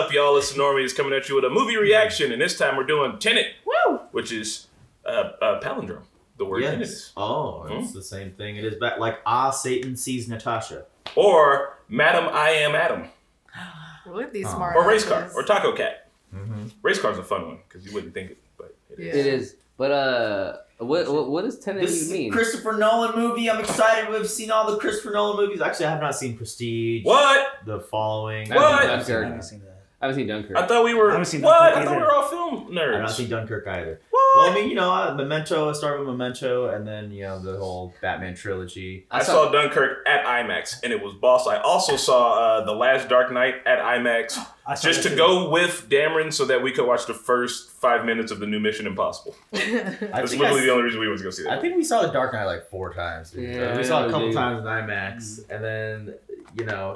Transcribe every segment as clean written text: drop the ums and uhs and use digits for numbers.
up, y'all? It's Normies coming at you with a movie reaction, and this time we're doing Tenet, which is palindrome. The word Tenet is. Oh, it's the same thing. It is like Satan sees Natasha. Or Madam I Am Adam. Look at these smart. Or Race Car, or Taco Cat. Race Car's a fun one, because you wouldn't think it, but it is. It is. But what does Tenet even mean? Christopher Nolan movie. I'm excited. We've seen all the Christopher Nolan movies. Actually, I have not seen Prestige. What? The Following. What? I I haven't seen that. haven't seen Dunkirk. I thought we were. I haven't seen what? Dunkirk I thought we either. were all film nerds. I have not seen Dunkirk either. What? Well, I mean, Memento. I started with Memento, and then the whole Batman trilogy. I saw Dunkirk at IMAX, and it was boss. I also saw The Last Dark Knight at IMAX, just to go with Dameron so that we could watch the first 5 minutes of the new Mission Impossible. That's literally the only reason we went to go see that. I think we saw The Dark Knight like 4 times. Dude. Yeah, We saw it a couple times in IMAX, and then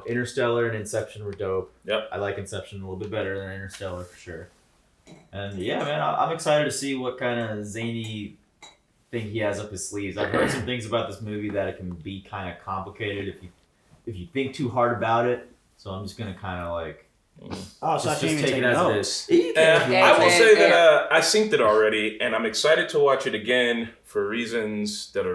Interstellar and Inception were dope. Yep. I like Inception a little bit better than Interstellar for sure. And yeah, man, I'm excited to see what kind of zany thing he has up his sleeves. I've heard some things about this movie that it can be kind of complicated if you think too hard about it. So I'm just gonna kind of like. Oh, so I can't even take take it as it notes. is. I will say that I synced it already, and I'm excited to watch it again for reasons that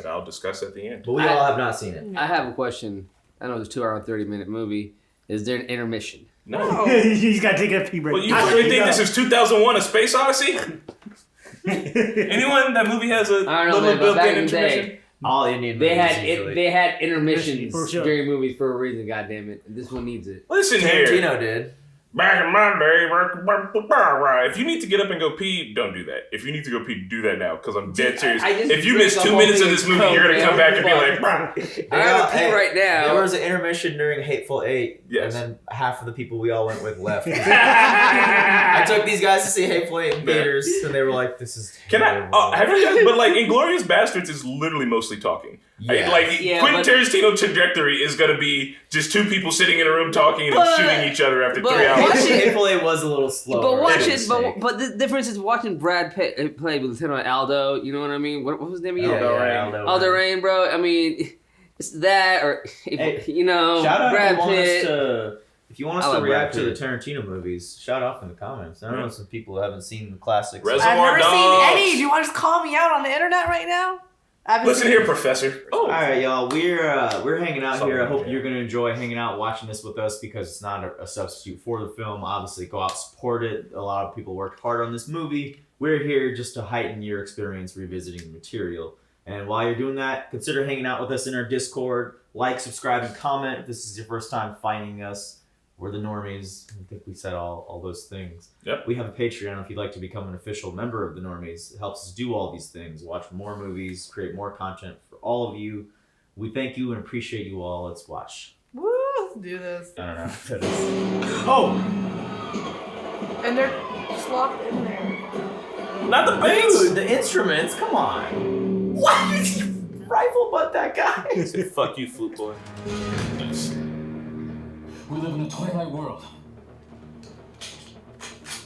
I'll discuss at the end. But we all have not seen it. I have a question. I know it's a 2 hour and 30-minute movie. Is there an intermission? No. He's got to take a pee break. Well, you really think this is 2001: A Space Odyssey? Anyone? That movie has a little built-in intermission. All Indian They movies had usually. they had intermissions For sure. during movies for a reason. God damn it! This one needs it. Listen here. Tarantino did. Back in my day, if you need to get up and go pee, don't do that. If you need to go pee, do that now, because I'm dead serious. If you miss 2 minutes of this movie, you're going to come back and be like, bruh. I gotta pee right now. There was an intermission during Hateful Eight, Yes. and then half of the people we all went with left. I took these guys to see Hateful Eight in theaters, and they were like, "This is." Can I? Have you guys? But like, Inglourious Bastards is literally mostly talking. Yeah. Quentin Tarantino trajectory is going to be just 2 people sitting in a room talking and shooting each other after 3 hours. Hateful Eight was a little slower. But watch it. But the difference is watching Brad Pitt play with Lieutenant Aldo. You know what I mean? What was his name again? Aldo Rain, bro. I mean, it's that or shout out Brad if you want Pitt. if you want us to react to the Tarantino movies, shout off in the comments. I know some people haven't seen the classics. I've never seen any. Do you want to just call me out on the internet right now? Listen here, Professor. All right, y'all. We're hanging out here. I hope you're gonna enjoy hanging out, watching this with us because it's not a substitute for the film. Obviously, go out, support it. A lot of people worked hard on this movie. We're here just to heighten your experience revisiting the material. And while you're doing that, consider hanging out with us in our Discord. Like, subscribe, and comment. If this is your first time finding us, we're the Normies. I think we said all those things. Yep. We have a Patreon if you'd like to become an official member of the Normies. It helps us do all these things, watch more movies, create more content for all of you. We thank you and appreciate you all. Let's watch. Woo! Let's do this. I don't know if that is. Oh! And they're just locked in there. Not the bass. Dude, the instruments, come on. What? Rifle butt that guy. Fuck you, flute boy. We live in a twilight world.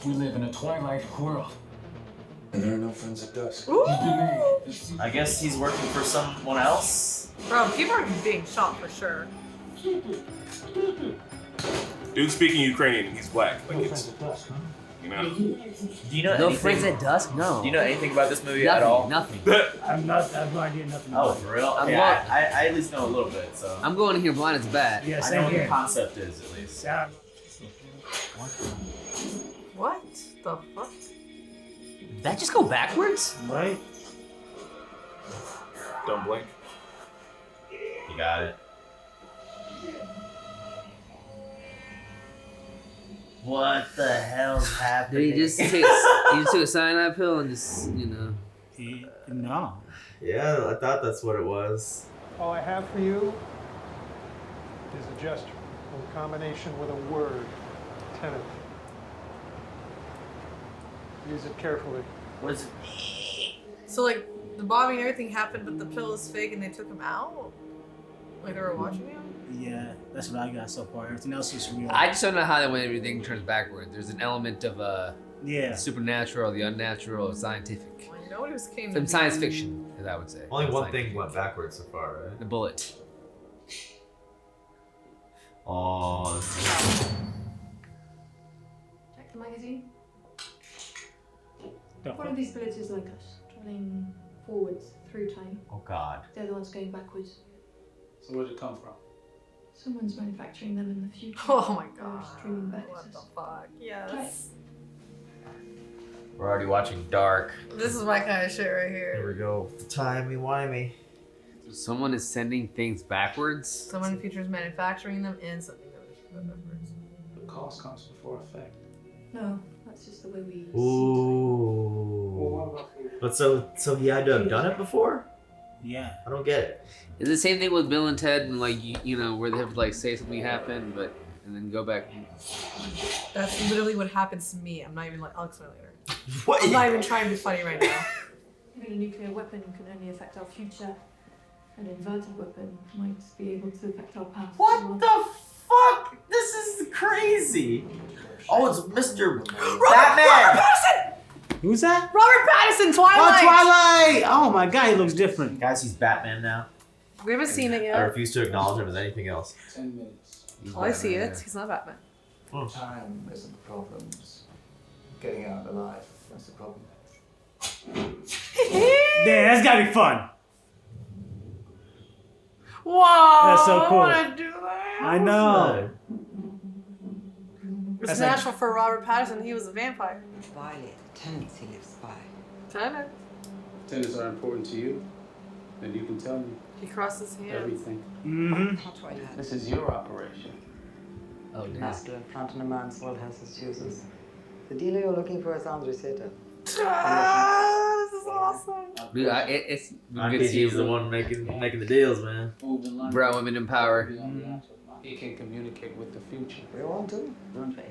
We live in a twilight world. And there are no friends at dusk. Ooh! I guess he's working for someone else. Bro, people are being shot for sure. Dude speaking Ukrainian and he's black. Like it's, you know. Do you know No anything? Friends at Dusk? No. Do you know anything about this movie at all? Nothing. I have no idea nothing. Oh, about it. for real? I'm Yeah, I at least know a little bit, so. I'm going in here blind as bat. Yeah, I same know what the here. concept is, at least. Yeah. What the fuck? Did that just go backwards? Right? Don't blink. You got it. What the hell's happening? Did he just took a cyanide pill and just, No. Yeah, I thought that's what it was. All I have for you is a gesture in combination with a word, tenet. Use it carefully. What is it? So like the bombing and everything happened, but the pill is fake and they took him out? Like they were watching him? Yeah, that's what I got so far. Everything else is real. I just don't know how that when everything turns backward. There's an element of yeah. supernatural, the unnatural, or scientific. Well, nobody was came Some science fiction, as I would say. Only Not one science thing fiction. went backwards so far, right? The bullet. Oh, magazine? The One of these bullets is like us, traveling forwards through time. Oh God. The other one's going backwards. So where'd it come from? Someone's manufacturing them in the future. Oh my They're god. streaming back What to the us. fuck? Yes. We're already watching Dark. This is my kind of shit right Here here. we go. Timey-wimey. Someone is sending things backwards. Someone in the future is manufacturing them and sending them backwards. The cost comes before effect. No, that's just the way we. Ooh. But so he had to have done it before? Yeah. I don't get it. It's the same thing with Bill and Ted, and like you know, where they have to like say something happened, but and then go back. That's literally what happens to me. I'm not even like. I'll explain later. What? I'm not even trying to be funny right now. Even a nuclear weapon can only affect our future. An inverted weapon might be able to affect our past. What the fuck? This is crazy. Oh, it's Mr. Batman. Who's that? Robert Pattinson, Twilight! Oh, Twilight! Oh my god, he looks different. Guys, he's Batman now. We haven't seen it I yet. refuse to acknowledge him as anything else. 10 minutes. Oh, I see it. He's not Batman. Time isn't the problem. It's getting out alive. That's the problem. Yeah, that's gotta be fun. Whoa! That's so cool. I want to do that. I know. It's That's natural for Robert Pattinson. He was a vampire. Violate the tenets he lives by. Tenet. Tenets are important to you, then you can tell me He crossed his hands. everything. Mm-hmm. This is your operation. Oh damn. Master in front in a man's world has his uses. The dealer you're looking for is Andre Seta. Ah, this is awesome. Dude, it's good to see he's the you, one making the deals, man. bro. Women in power. He can communicate with the future. We want to, don't we?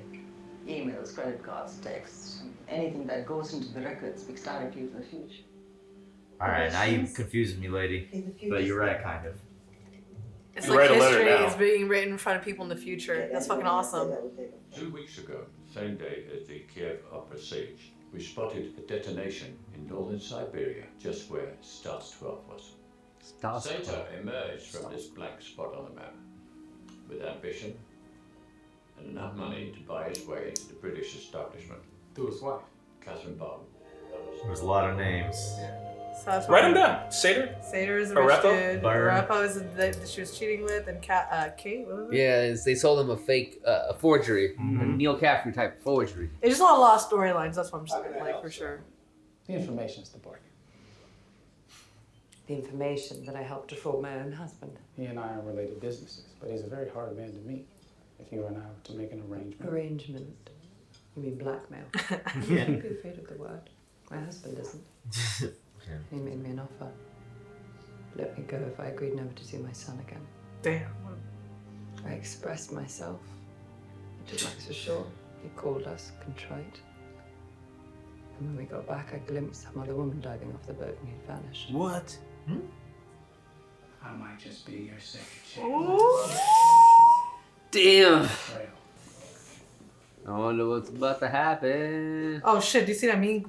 Emails, credit cards, texts, anything that goes into the record speaks directly to the future. Alright, now you confused me, lady. But you're right, kind of. It's You like write a letter history now. is being written in front of people in the future. That's fucking awesome. 2 weeks ago, same day as the Kiev Opera Siege, we spotted a detonation in northern Siberia, just where Stars 12 was. Seta emerged from this blank spot on the map, with ambition and enough money to buy his way into the British establishment. Through his wife. Catherine Barton. There's a lot of names. So that's Write them down. Satyr? Satyr is a rich Arepa? dude. Burn. Arepa is that she was cheating with, and Kate, what was it? Yeah, they sold him a fake, a forgery, a Mhm. Neil Caffrey type forgery. It's just a lot of storylines. That's what I'm saying, like for sure. The information's the bargain. The information that I helped to fraud my own husband. He and I are related businesses, but he's a very hard man to meet. If you and I were to make an arrangement. Arrangement. You mean blackmail? Yeah. Don't be afraid of the word. My husband isn't. He made me an offer. Let me go if I agreed never to see my son again. Damn. I expressed myself. I took Max ashore. He called us contrite. And when we got back, I glimpsed some other woman diving off the boat and he'd vanished. What? I might just be your second Damn. chance. I wonder what's about to happen. Oh shit! Do you see that meat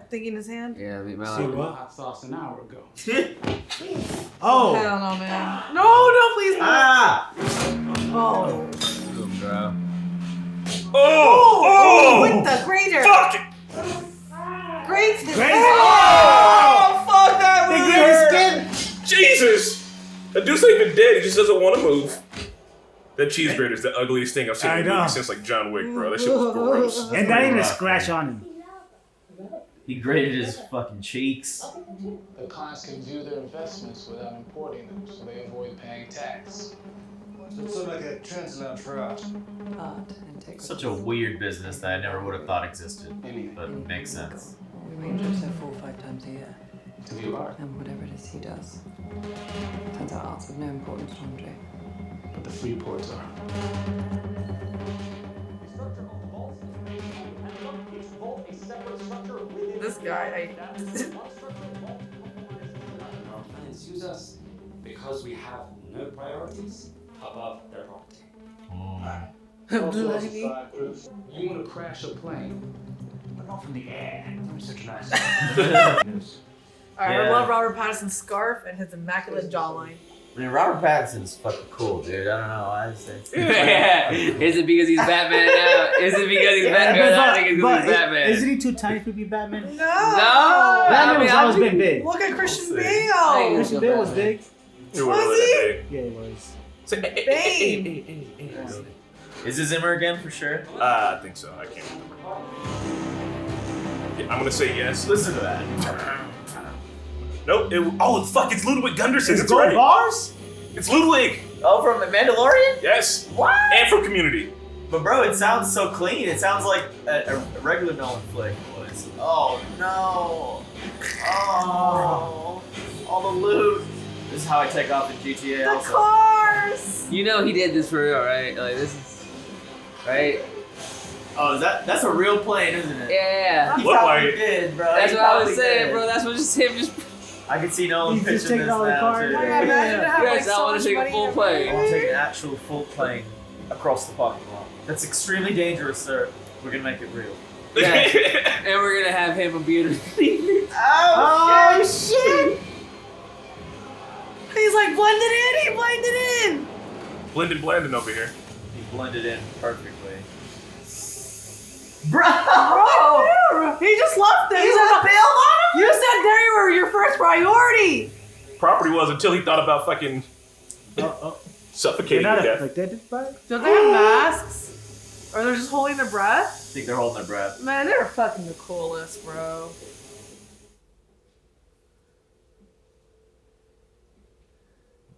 thing in his hand? Yeah, meat See Mallory. what? Hot sauce an hour ago. Oh! Hell no, man! No, please, no! Ah! Oh! Bro. Oh! With the grater! Fuck it! Great! Oh, fuck that! They get his skin! Jesus! The dude's not even dead. He just doesn't want to move. That cheese grater is the ugliest thing I've seen I in a know. movie since like John Wick, bro. That shit was gross. And not even a scratch on him. He grated his fucking cheeks. The clients can view their investments without importing them, so they avoid paying tax. So it's sort of like a translator for art. Art, integrity. Such a weird business that I never would have thought existed, Anything. but it makes sense. We arrange it so 4 or 5 times a year. To view art. And whatever it is he does. Turns out art's of no importance to Andre. But the free ports are. This guy, Clients use us because we have no priorities above their property. Bloody. You want to crash a plane, but not from the air. I'm such a nice. Alright, Yeah. I love Robert Pattinson's scarf and his immaculate jawline. I mean, Robert Pattinson's fucking cool, dude. I don't know. I say. Yeah. Is it because he's Batman now? Is it because he's Batman? I think it's because he's Batman. Isn't he too tiny to be Batman? No. Batman was always been big. Look at Christian Bale. Christian Bale was big. Was he? Yeah, he was. Bane. Is it Zimmer again for sure? I think so. I can't remember. Yeah, I'm gonna say yes. Listen to that. Nope. Fuck! It's Ludwig Gunderson. Is it It's gold right. bars? It's Ludwig. Oh, from The Mandalorian? Yes. What? And from Community. But bro, it sounds so clean. It sounds like a regular Nolan flick was. Oh no. Oh. All the loot. This is how I take off in GTA The also. cars. You know he did this for real, right? Like this is right. Oh, that's a real plane, isn't it? Yeah. He Look probably like it. did, bro. That's He what I was probably saying, did. bro. That's what just him just. I can see Nolan He's just pitching this taking all the now cars. too. Oh my God, imagine to have Yes, like I so wanna much take a money full in plane. I want to take an plane. actual full plane across the parking lot. That's extremely dangerous, sir. We're gonna make it real. Yeah. And we're gonna have him a beauty. Oh shit! He's like blended in. He blended in. Blending over here. He blended in perfectly. Bro! He just left them. You said bail on him. You said they were your first priority. Property was until he thought about fucking They're suffocating not to death. afflicted by it? Don't they have masks? Or they're just holding their breath? I think they're holding their breath. Man, they're fucking the coolest, bro.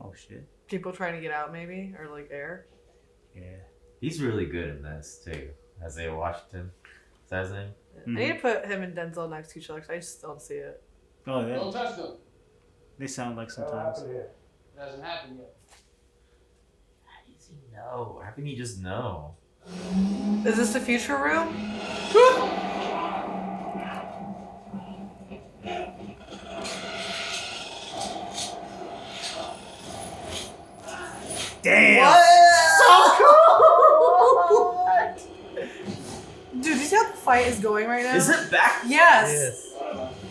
Oh shit. People trying to get out, maybe, or like air. Yeah. He's really good in this too. Isaiah Washington. Is that his name? I need to put him and Denzel next to each other because I just don't see it. Oh, Don't touch them. they sound like That'll sometimes. happen here. It hasn't happened yet. How does he know? How can he just know? Is this the future room? Damn. So cool! Dude, do you see how the fight is going right now? Is it back? Yes.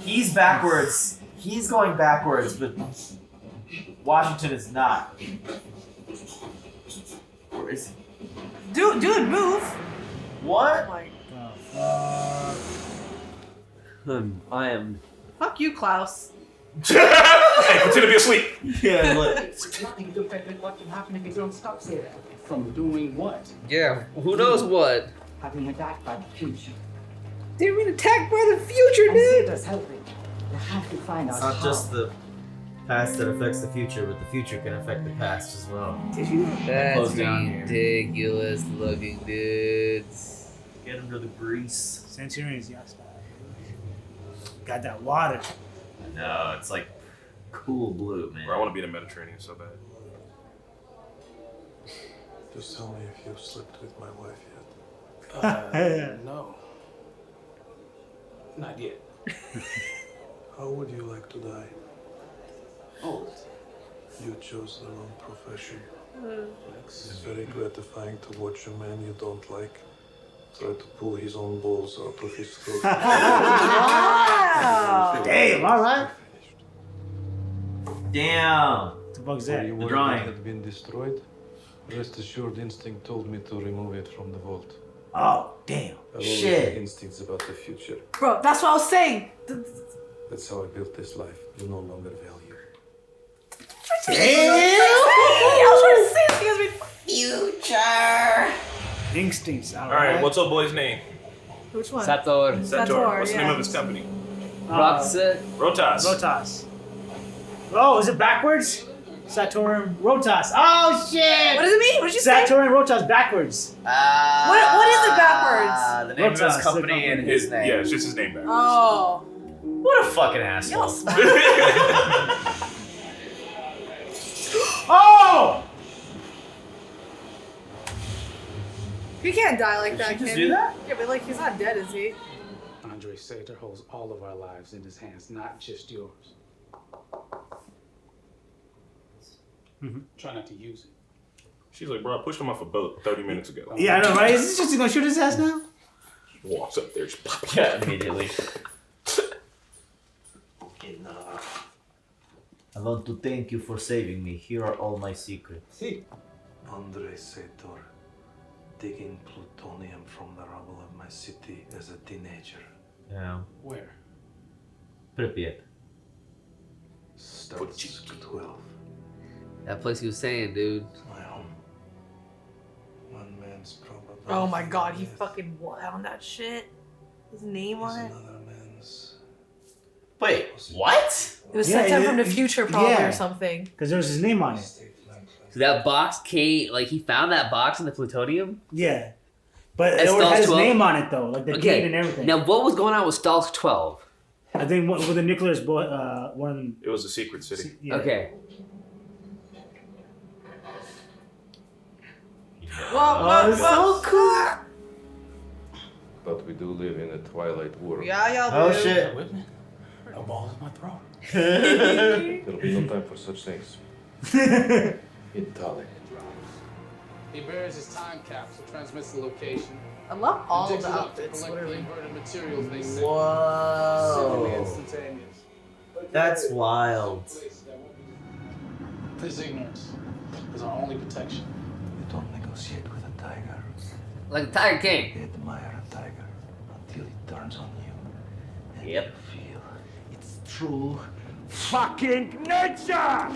He's backwards. He's going backwards, but Washington is not. Where is he? Dude, move. What? Like, I am. fuck you, Klaus. Hey, pretend to be asleep. Yeah, look. Nothing to affect what can happen if you don't stop here. From doing what? Yeah. Who knows what? Having attacked by the future. They're being attacked by the future, And dude. Santa's helping. You have to find It's out not just the past that affects the future, but the future can affect the past as well. Did you? That's Close down here. ridiculous looking dudes. Get him to the grease. Centurions, yes. Got that water. No, it's like cool blue, man. Bro, I want to be in the Mediterranean so bad. Just tell me if you've slept with my wife yet. No. Not yet. How would you like to die? Oh. You chose the wrong profession. It's very gratifying to watch a man you don't like try to pull his own balls out of his throat. Wow. Damn, alright. Damn. The fuck's Were that? you The worried drawing. it had been destroyed? Rest assured, instinct told me to remove it from the vault. Oh, damn. I've always Shit. had instincts about the future. Bro, that's what I was saying. That's how I built this life. You no longer value. I was trying to say this because Future. Instincts, All right, what's old boy's name? Which one? Sator. Sator. What's the name yeah. of his company? Roxette. Rotas. Rotas. Oh, is it backwards? Saturn Rotas. Oh shit! What does it mean? What did you say? Saturn Rotas backwards. What is it backwards? The name of Rotas, his company and his name. Yeah, it's just his name back. Oh. What a fucking asshole. Y'all smart. Oh! He can't die like Did that, she just can do he? that? Yeah, but like he's not dead, is he? Andre Sator holds all of our lives in his hands, not just yours. Try not to use it. She's like, bro, I pushed him off a boat 30 minutes ago. Yeah, I know, right? Is this just gonna shoot his ass now? Walks up there, just pop. Yeah, immediately. I want to thank you for saving me. Here are all my secrets. Andrei Sator, digging plutonium from the rubble of my city as a teenager. Yeah. Where? Pripyat. Starts 12. That place he was saying, dude. My home. One man's probably. Oh my god, he fucking found that shit. His name on it. Another man's. Wait, what? It was sent from the future, probably, or something. Because there was his name on it. So that box came, like he found that box in the plutonium? Yeah. But At it already had his 12? name on it, though. Like the date and everything. Now, what was going on with Stalk 12? I think with the nuclear's boy, one of them. It was a secret city. Yeah. Okay. Whoa, it's so cool. But we do live in a twilight world. Yeah, y'all do. Oh shit. A ball in my throat. There'll be no time for such things. Italic. He buries his time capsule, transmits the location. I love all and the digs it up to outfits, collect the literally. inverted materials they sent. Whoa. Seemingly instantaneous. That's wild. This ignorance is our only protection. You don't negotiate with a tiger. Like the Tiger King. You admire a tiger until it turns on you. And Yep. you feel its true fucking nature!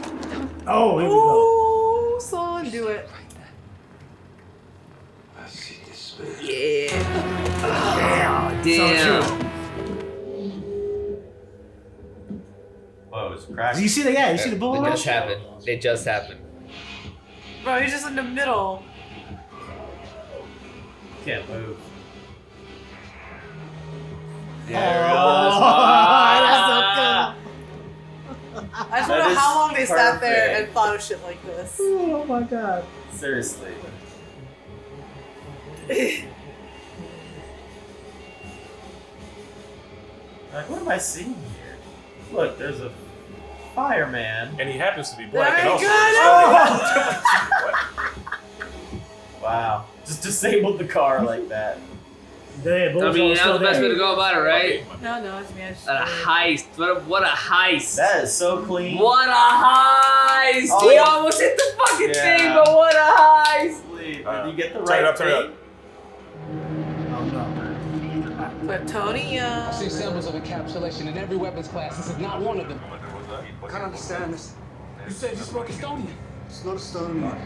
Oh, here we go. Ooh, son, do it. I see despair. Yeah. Damn. Whoa, it's cracking. Do you see the guy? You see the bullet? It just happened. It just happened. Bro, he's just in the middle. Can't move. I just wonder how long they sat there and thought of shit like this. Oh my god. Seriously. Like, what am I seeing here? Look, there's a fireman. And he happens to be black and Very also. Wow. Just disabled the car like that. The I bullets mean, all that's still the best way there. to go about it, right? No, it's me. I just A heist. What a heist. That is so clean. What a heist! Oh, We yeah. almost hit the fucking Yeah. thing, but what a heist! Did you get the Turn right it up, turn it thing? Oh no. Plutonium. I've seen samples of encapsulation in every weapons class. This is not one of them. I can't understand this. You said you spoke Estonian. It's not Estonian.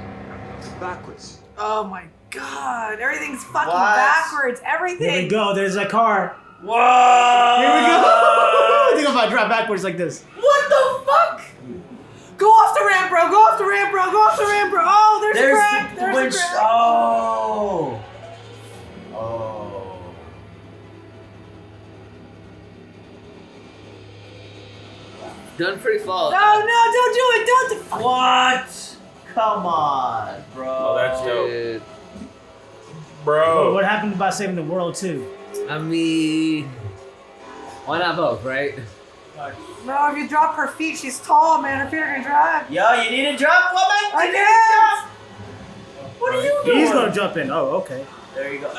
It's backwards. Oh my god. Everything's fucking What? backwards. Everything. There we go. There's a car. Whoa! Here we go. I think if I drive backwards like this. What the fuck? Go off the ramp, bro. Go off the ramp, bro. Go off the ramp, bro. Oh, there's a crack. There's winch. a crack. Oh. Oh. Done pretty flawless. No, don't do it. Don't do it. What? Come on, bro. Oh, that's dope. Dude. Bro. What happened about saving the world too? I mean, why not both, right? No, if you drop her feet, she's tall, man. Her feet are gonna drag. Yo, you need a jump, woman? I can't. What are you doing? He's gonna jump in. Oh, okay. There you go.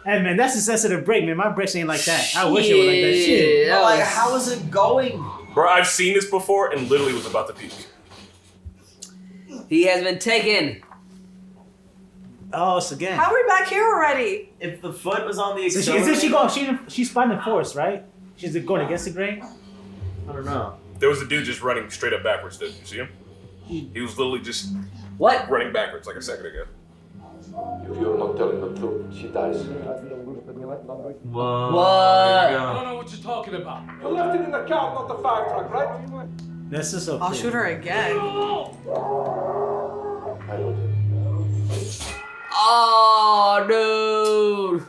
Hey man, that's a sensitive break, man. My brakes ain't like that. I wish it was like that shit. But like, how is it going? Bro, I've seen this before and literally was about to peak. He has been taken. Oh, it's again. How are we back here already? If the foot was on the So accelerator. she's finding force, right? She's going against the grain? I don't know. There was a dude just running straight up backwards, did you see him? He was literally just What? running backwards like a second ago. If you're not telling the truth, she dies. Whoa. What? I don't know what you're talking about. You left it in the car, not the fire truck, right? This is so I'll cool. shoot her again. I don't. Oh, dude.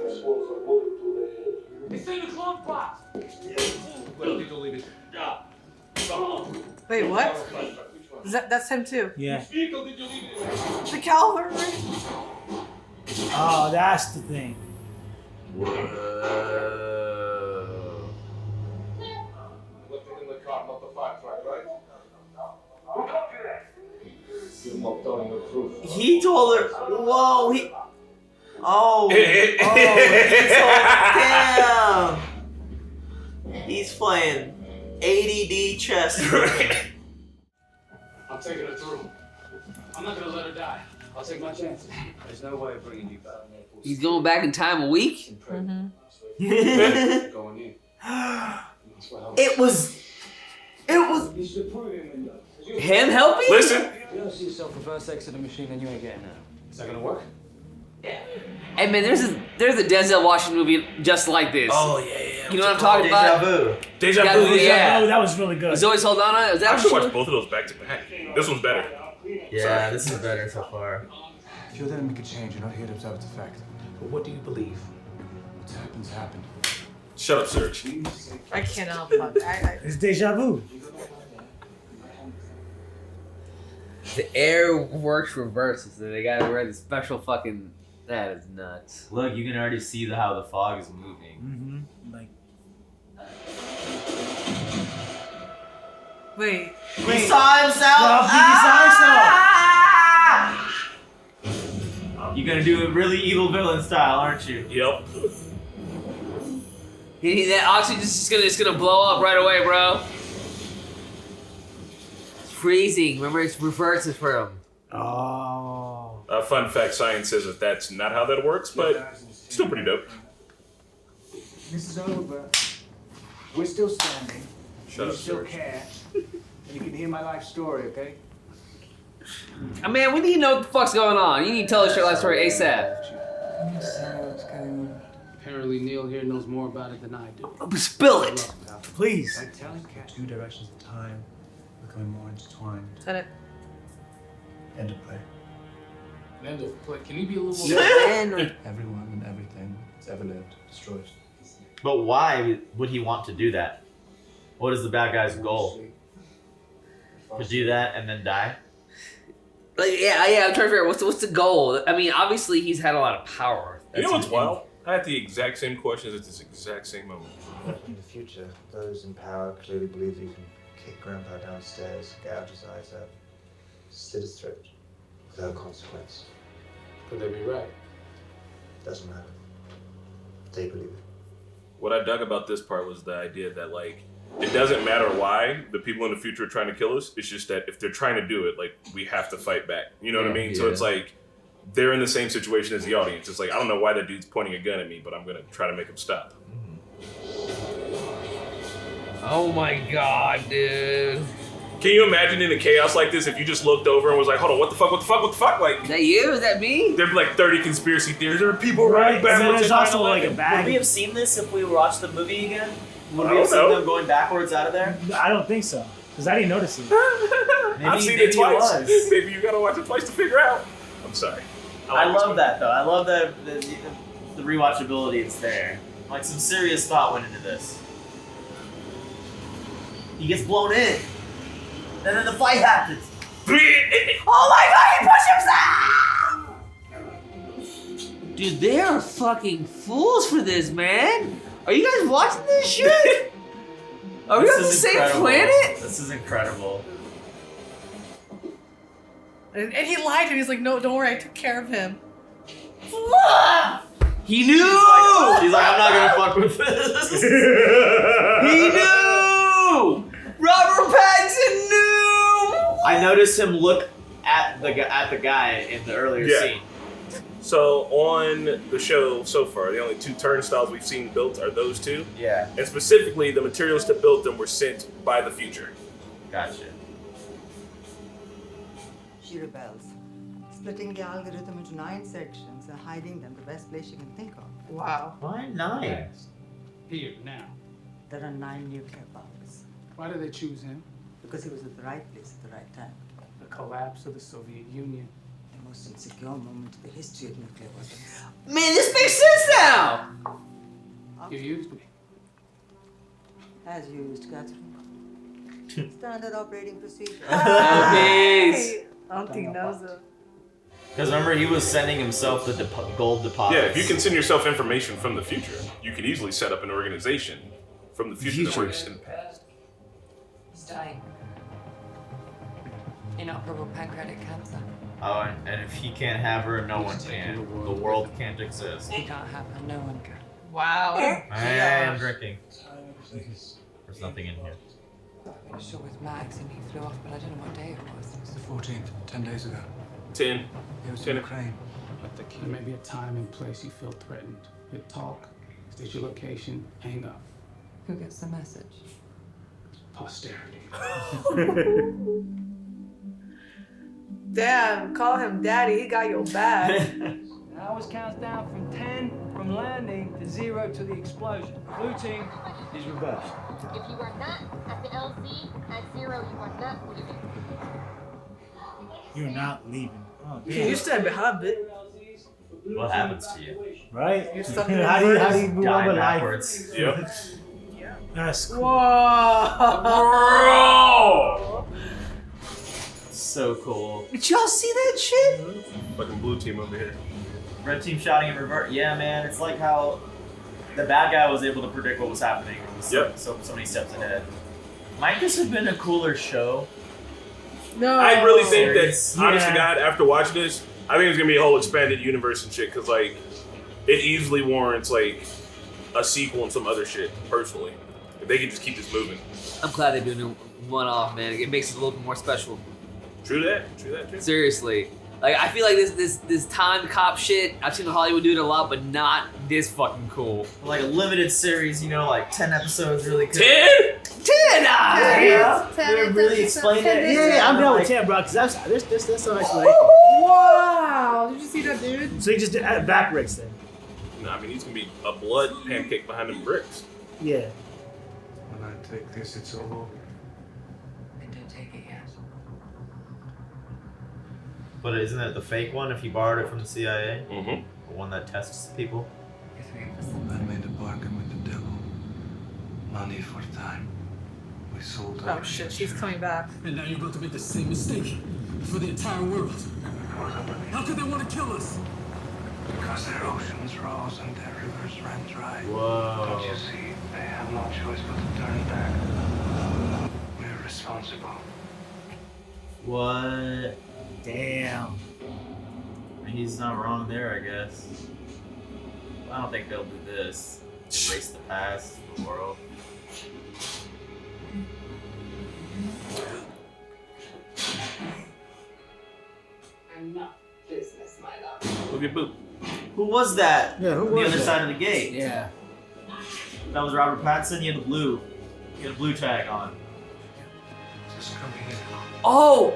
It's in the glove box. Well, you delete it. Wait, what? That's him too. Yeah. The Calvary. Oh, that's the thing. Left it in the car, not the fire truck, right? You're not telling the truth. He told her. Whoa. Oh, damn. He's playing ADD chess. I'm taking her through. I'm not gonna let her die. I'll take my chances. There's no way of bringing you back. He's going back in time a week? Going in. It was him helping? Listen. You don't see yourself reverse exit the machine, then you ain't getting out. Is that gonna work? Yeah. Hey man, there's a Denzel Washington movie just like this. Oh yeah. You know what I'm talking about? Deja Oh, Vu. that was really good. Zoe Saldana? Is that I should what watch both of those back to back. This one's better. Yeah, this is better so far. If you're there to make a change, you're not here to observe its effect. But what do you believe? What's happened happened. Shut up, Serge. I cannot. It's deja vu. The air works reverse, so they gotta wear the special fucking. That is nuts. Look, you can already see how the fog is moving. Mm-hmm. Like. Wait. He saw himself. You're gonna do it really evil villain style, aren't you? Yep. That oxygen's just gonna blow up right away, bro. It's freezing. Remember, it's reverses for him. Oh. Fun fact: science says that that's not how that works, but still pretty dope. This is over. We're still standing. Shut you up, still Serge. care. And you can hear my life story, okay? Man, we need to know what the fuck's going on. You need to tell us your life story ASAP. Apparently Neil here knows more about it than I do. Spill it! Please. Like telling cats. Two directions of time becoming more intertwined. TENET. End of play. End of play. Can you be a little more... Everyone and everything that's ever lived destroyed. But why would he want to do that? What is the bad guy's goal? To do that and then die? Like, yeah, I'm trying to figure out what's the goal. I mean, obviously he's had a lot of power. You know what's wild? I had the exact same questions at this exact same moment. In the future, those in power clearly believe you can kick Grandpa downstairs, gouge his eyes out, slit his throat without consequence. Could they be right? Doesn't matter. They believe it. What I dug about this part was the idea that, like, it doesn't matter why the people in the future are trying to kill us. It's just that if they're trying to do it, like, we have to fight back. You know what I mean? So it's like, they're in the same situation as the audience. It's like, I don't know why that dude's pointing a gun at me, but I'm going to try to make him stop. Oh my god, dude. Can you imagine in a chaos like this if you just looked over and was like, hold on, what the fuck? Like, is that you? Is that me? There'd be like 30 conspiracy theories. There are people running And then backwards. there's also like a Would bag. we have seen this if we watched the movie again? Would I we have don't seen know. them going backwards out of there? I don't think so. Because I didn't notice it. I've seen it twice. Maybe you gotta watch it twice to figure out. I'm sorry. I love that though. I love that the rewatchability is there. Like some serious thought went into this. He gets blown in. And then the fight happens. Oh my god, he pushed himself! Dude, they are fucking fools for this, man. Are you guys watching this shit? Are we on the same planet? This is incredible. And he lied to me. He's like, no, don't worry, I took care of him. He knew! He's like, I'm not gonna fuck with this. He knew! Robert Pattinson knew! I noticed him look at the guy in the earlier scene. So on the show so far, the only two turnstiles we've seen built are those two. Yeah. And specifically, the materials to build them were sent by the future. Gotcha. She rebels, splitting the algorithm into 9 sections and hiding them the best place she can think of. Wow. Why 9? Here, now. There are 9 nuclear bugs. Why did they choose him? Because he was at the right place at the right time. The collapse of the Soviet Union. The most insecure moment in the history of nuclear weapons. Man, this makes sense now! You used me. As used, Catherine. Standard operating procedure. Peace. I don't think he knows it. Because remember, he was sending himself the gold deposits. Yeah, if you can send yourself information from the future, you could easily set up an organization from the future that works in the past. He's dying. Inoperable pancreatic cancer. Oh, and if he can't have her, no one can. The world can't exist. He can't have her, no one can. Wow. Hey, I'm drinking. There's nothing in here. I was sure with Max and he flew off, but I don't know what day it was. It's the 14th, 10 days ago. 10. It was in Ukraine. There may be a time and place you feel threatened. You talk, state your location, hang up. Who gets the message? Posterity. Damn, call him daddy. He got your back. Hours counts down from 10 from landing to 0 to the explosion. Blue team is reversed. If you are not at the LZ at 0, you are not leaving. You're not leaving. Oh, Yeah, you stand behind it. What happens to you? Right? You're stuck how do you move Die on with life? backwards. Yep. That's cool. Whoa! So cool. Did y'all see that shit? Fucking blue team over here. Red team shouting in revert. Yeah, man. It's like how the bad guy was able to predict what was happening. So many steps ahead. Might this have been a cooler show? No. I really think that, honest to God, after watching this, I think it's gonna be a whole expanded universe and shit. Cause like, it easily warrants like a sequel and some other shit. Personally, if they can just keep this moving. I'm glad they're doing one off, man. It makes it a little bit more special. True that. Too. Seriously. Like, I feel like this time cop shit, I've seen Hollywood do it a lot, but not this fucking cool. Like a limited series, you know, like 10 episodes really good. 10? 10! Yeah. They really explained it. Yeah, I'm down with 10, bro, because that's some explanation. Wow! Did you see that, dude? So you just add back bricks then? No, I mean he's gonna be a blood pancake behind them bricks. Yeah. When I take this, it's all over. Then don't take it yet. But isn't it the fake one if you borrowed it from the CIA? Mm-hmm. The one that tests people? I made a bargain with the devil. Money for time. We sold Oh shit, she's coming back. And now you're about to make the same mistake for the entire world. How could they want to kill us? Because their oceans rose and their rivers ran dry. Whoa. Don't you see? They have no choice but to turn back. We're responsible. What? Damn. He's not wrong there, I guess. I don't think they'll do this. Erase the past, the world. I'm not business, my love. Look at Boop. Who was that? Yeah, who on was the other that? side of the gate? Yeah. That was Robert Pattinson. He had the blue. He had a blue tag on. Just come here. Oh,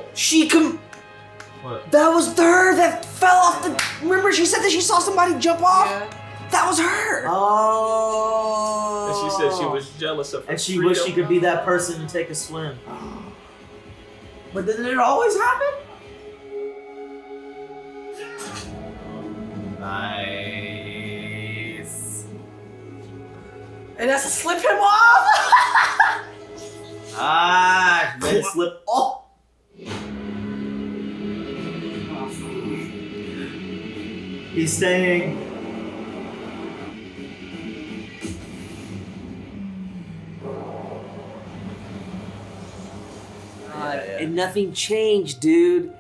What? that was her that fell off the. Remember, she said that she saw somebody jump off. Yeah. That was her. Oh. And she said she was jealous of her. And she wished she could be that person and take a swim. But did it always happen? Nice. It has to slip him off. Ah, then slip. Oh. He's staying. And nothing changed, dude.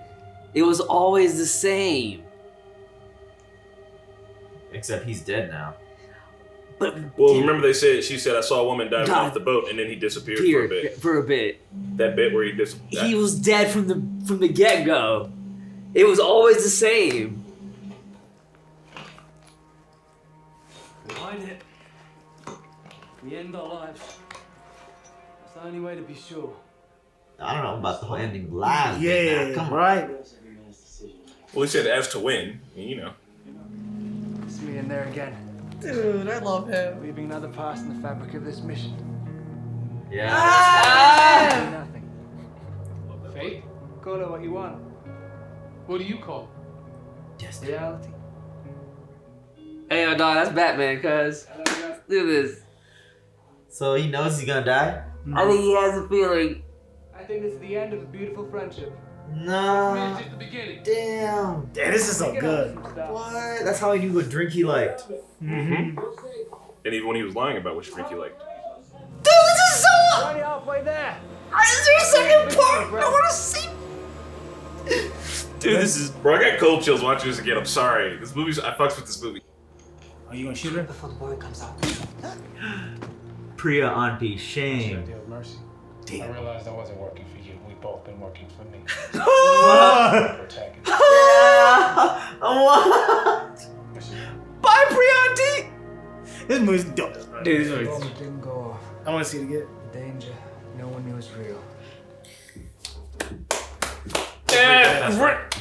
It was always the same. Except he's dead now. But well, remember she said I saw a woman diving off the boat and then he disappeared for a bit. That bit where he disappeared. He was dead from the get-go. It was always the same. Hide it. We end our lives. That's the only way to be sure. I don't know about the whole ending live. Yeah, come on. Right. Well, he said as to win, you know. It's me in there again. Dude, I love him. Leaving another part in the fabric of this mission. Yeah. Ah! Nothing. Fate? Call it what you want. What do you call Just reality. Hey, yo, dog, that's Batman, cuz. Look at this. So he knows he's gonna die? I think he has a feeling. I think this is the end of a beautiful friendship. No. It's just the beginning. Damn. Damn, this is so good. What? That's how he knew what drink he liked. Mm-hmm. And even when he was lying about which drink he liked. Dude, this is so. We're already halfway there. Is there a second part? I want to see. Dude, this is... Bro, I got cold chills watching this again. I'm sorry. This movie's... I fucks with this movie. Are you gonna shoot her? Before the boy comes out. Priya auntie, shame. Idea of mercy. I realized I wasn't working for you. We've both been working for me. What? Bye, Priya auntie! This movie's dope. Dude, this movie's Bomb didn't go off. I wanna see it again. The danger, no one knew was real.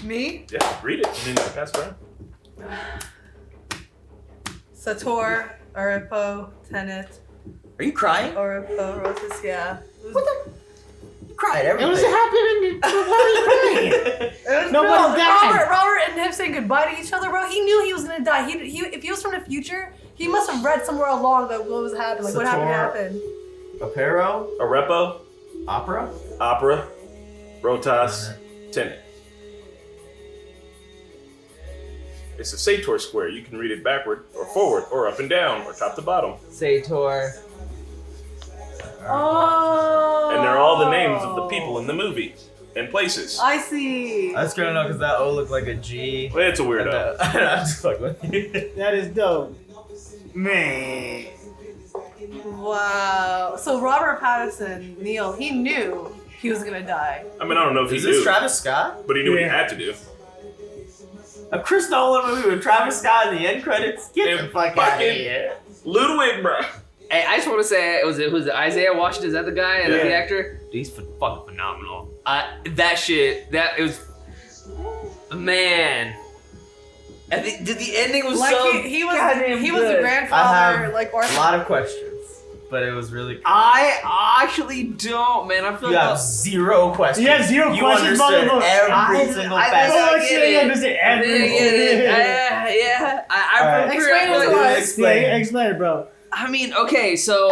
Me? Yeah, read it. And then pass it around. Sator, Oripo, Tenet. Are you crying? Oripo, Rotas, yeah. What the? You cried everything. It was happening. Why were you crying? Nobody died. Robert and him saying goodbye to each other, bro. He knew he was gonna die. If he was from the future, he must have read somewhere along that what was happening. Like what happened. Apero? Arepo. Opera? Opera. Rotas. Tenet. It's a Sator square. You can read it backward or forward or up and down or top to bottom. Sator. Oh. And they're all the names of the people in the movie and places. I see. I was gonna know because that O looked like a G. Well, it's a weirdo. I'm just fucking with you. That is dope. Man. Wow. So Robert Pattinson, Neil, he knew he was gonna die. I mean, I don't know if he Is knew. this Travis Scott? But he knew what he had to do. A Chris Nolan movie with Travis Scott in the end credits? Get the fuck out of here. Ludwig, bro. Hey, I just want to say, was it Isaiah Washington? Is that the guy? Yeah. The actor? Dude, he's fucking phenomenal. That shit, it was, man. And the ending was Like so he was goddamn he was good. the grandfather, I have like a lot of questions, but it was really. I actually don't, man. I feel You like have zero questions. You have zero questions, understood motherfucker. every single facet. Oh shit, you understand everything. Yeah. I Explain it to us. Yeah, explain it, bro. I mean, okay, so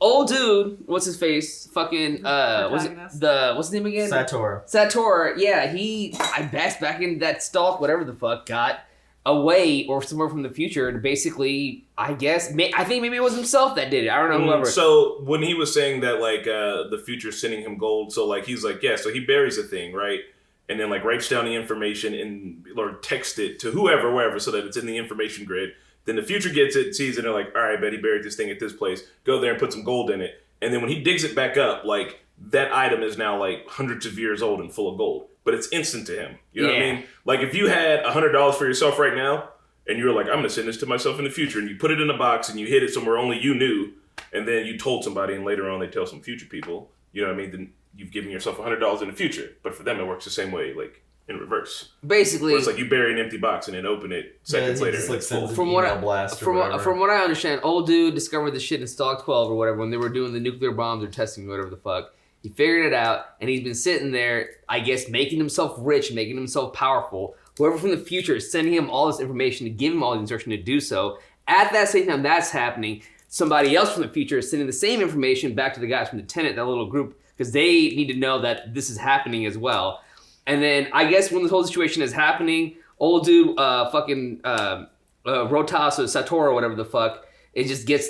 old dude, what's his face? Fucking what's his name again? Sator. Yeah, I guess back in that stalk, whatever the fuck, got away or somewhere from the future to basically, I guess, I think maybe it was himself that did it. I don't know, whoever. So when he was saying that, like, the future's sending him gold, so like he's like, yeah, so he buries a thing, right? And then like writes down the information or texts it to whoever, wherever, so that it's in the information grid. Then the future gets it, sees it, and they're like, all right, bet he buried this thing at this place. Go there and put some gold in it. And then when he digs it back up, like, that item is now, like, hundreds of years old and full of gold. But it's instant to him. You know what I mean? Like, if you had $100 for yourself right now, and you were like, I'm going to send this to myself in the future, and you put it in a box, and you hid it somewhere only you knew, and then you told somebody, and later on they tell some future people, you know what I mean? Then you've given yourself $100 in the future. But for them, it works the same way, like, in reverse. Basically, where it's like you bury an empty box and then open it seconds later. Just, like, sends an from email what blast or from whatever. what I understand, old dude discovered the shit in Stock 12 or whatever when they were doing the nuclear bombs or testing whatever the fuck. He figured it out, and he's been sitting there, I guess, making himself rich, making himself powerful. Whoever from the future is sending him all this information to give him all the instruction to do so. At that same time that's happening, somebody else from the future is sending the same information back to the guys from the TENET, that little group, because they need to know that this is happening as well. And then I guess when this whole situation is happening, old dude, Rotas or Sator or whatever the fuck, it just gets.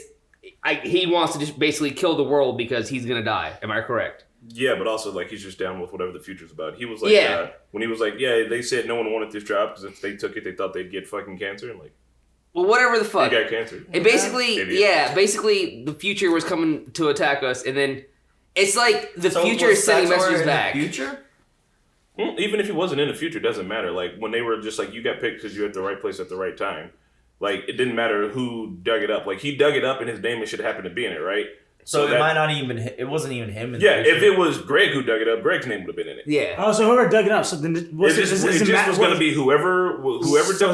He wants to just basically kill the world because he's gonna die. Am I correct? Yeah, but also like he's just down with whatever the future's about. He was like, when he was like, yeah, they said no one wanted this job because if they took it, they thought they'd get fucking cancer and like. Well, whatever the fuck. They got cancer. And basically, basically the future was coming to attack us, and then it's like the future is sending messages back. Future? Even if he wasn't in the future, it doesn't matter. Like, when they were just like, you got picked because you're at the right place at the right time. Like, it didn't matter who dug it up. Like, he dug it up and his name and shit happened to be in it, right? So it might not even, it wasn't even him. Yeah, if it was Greg who dug it up, Greg's name would have been in it. Yeah. Oh, so whoever dug it up, so then It just was going to be whoever dug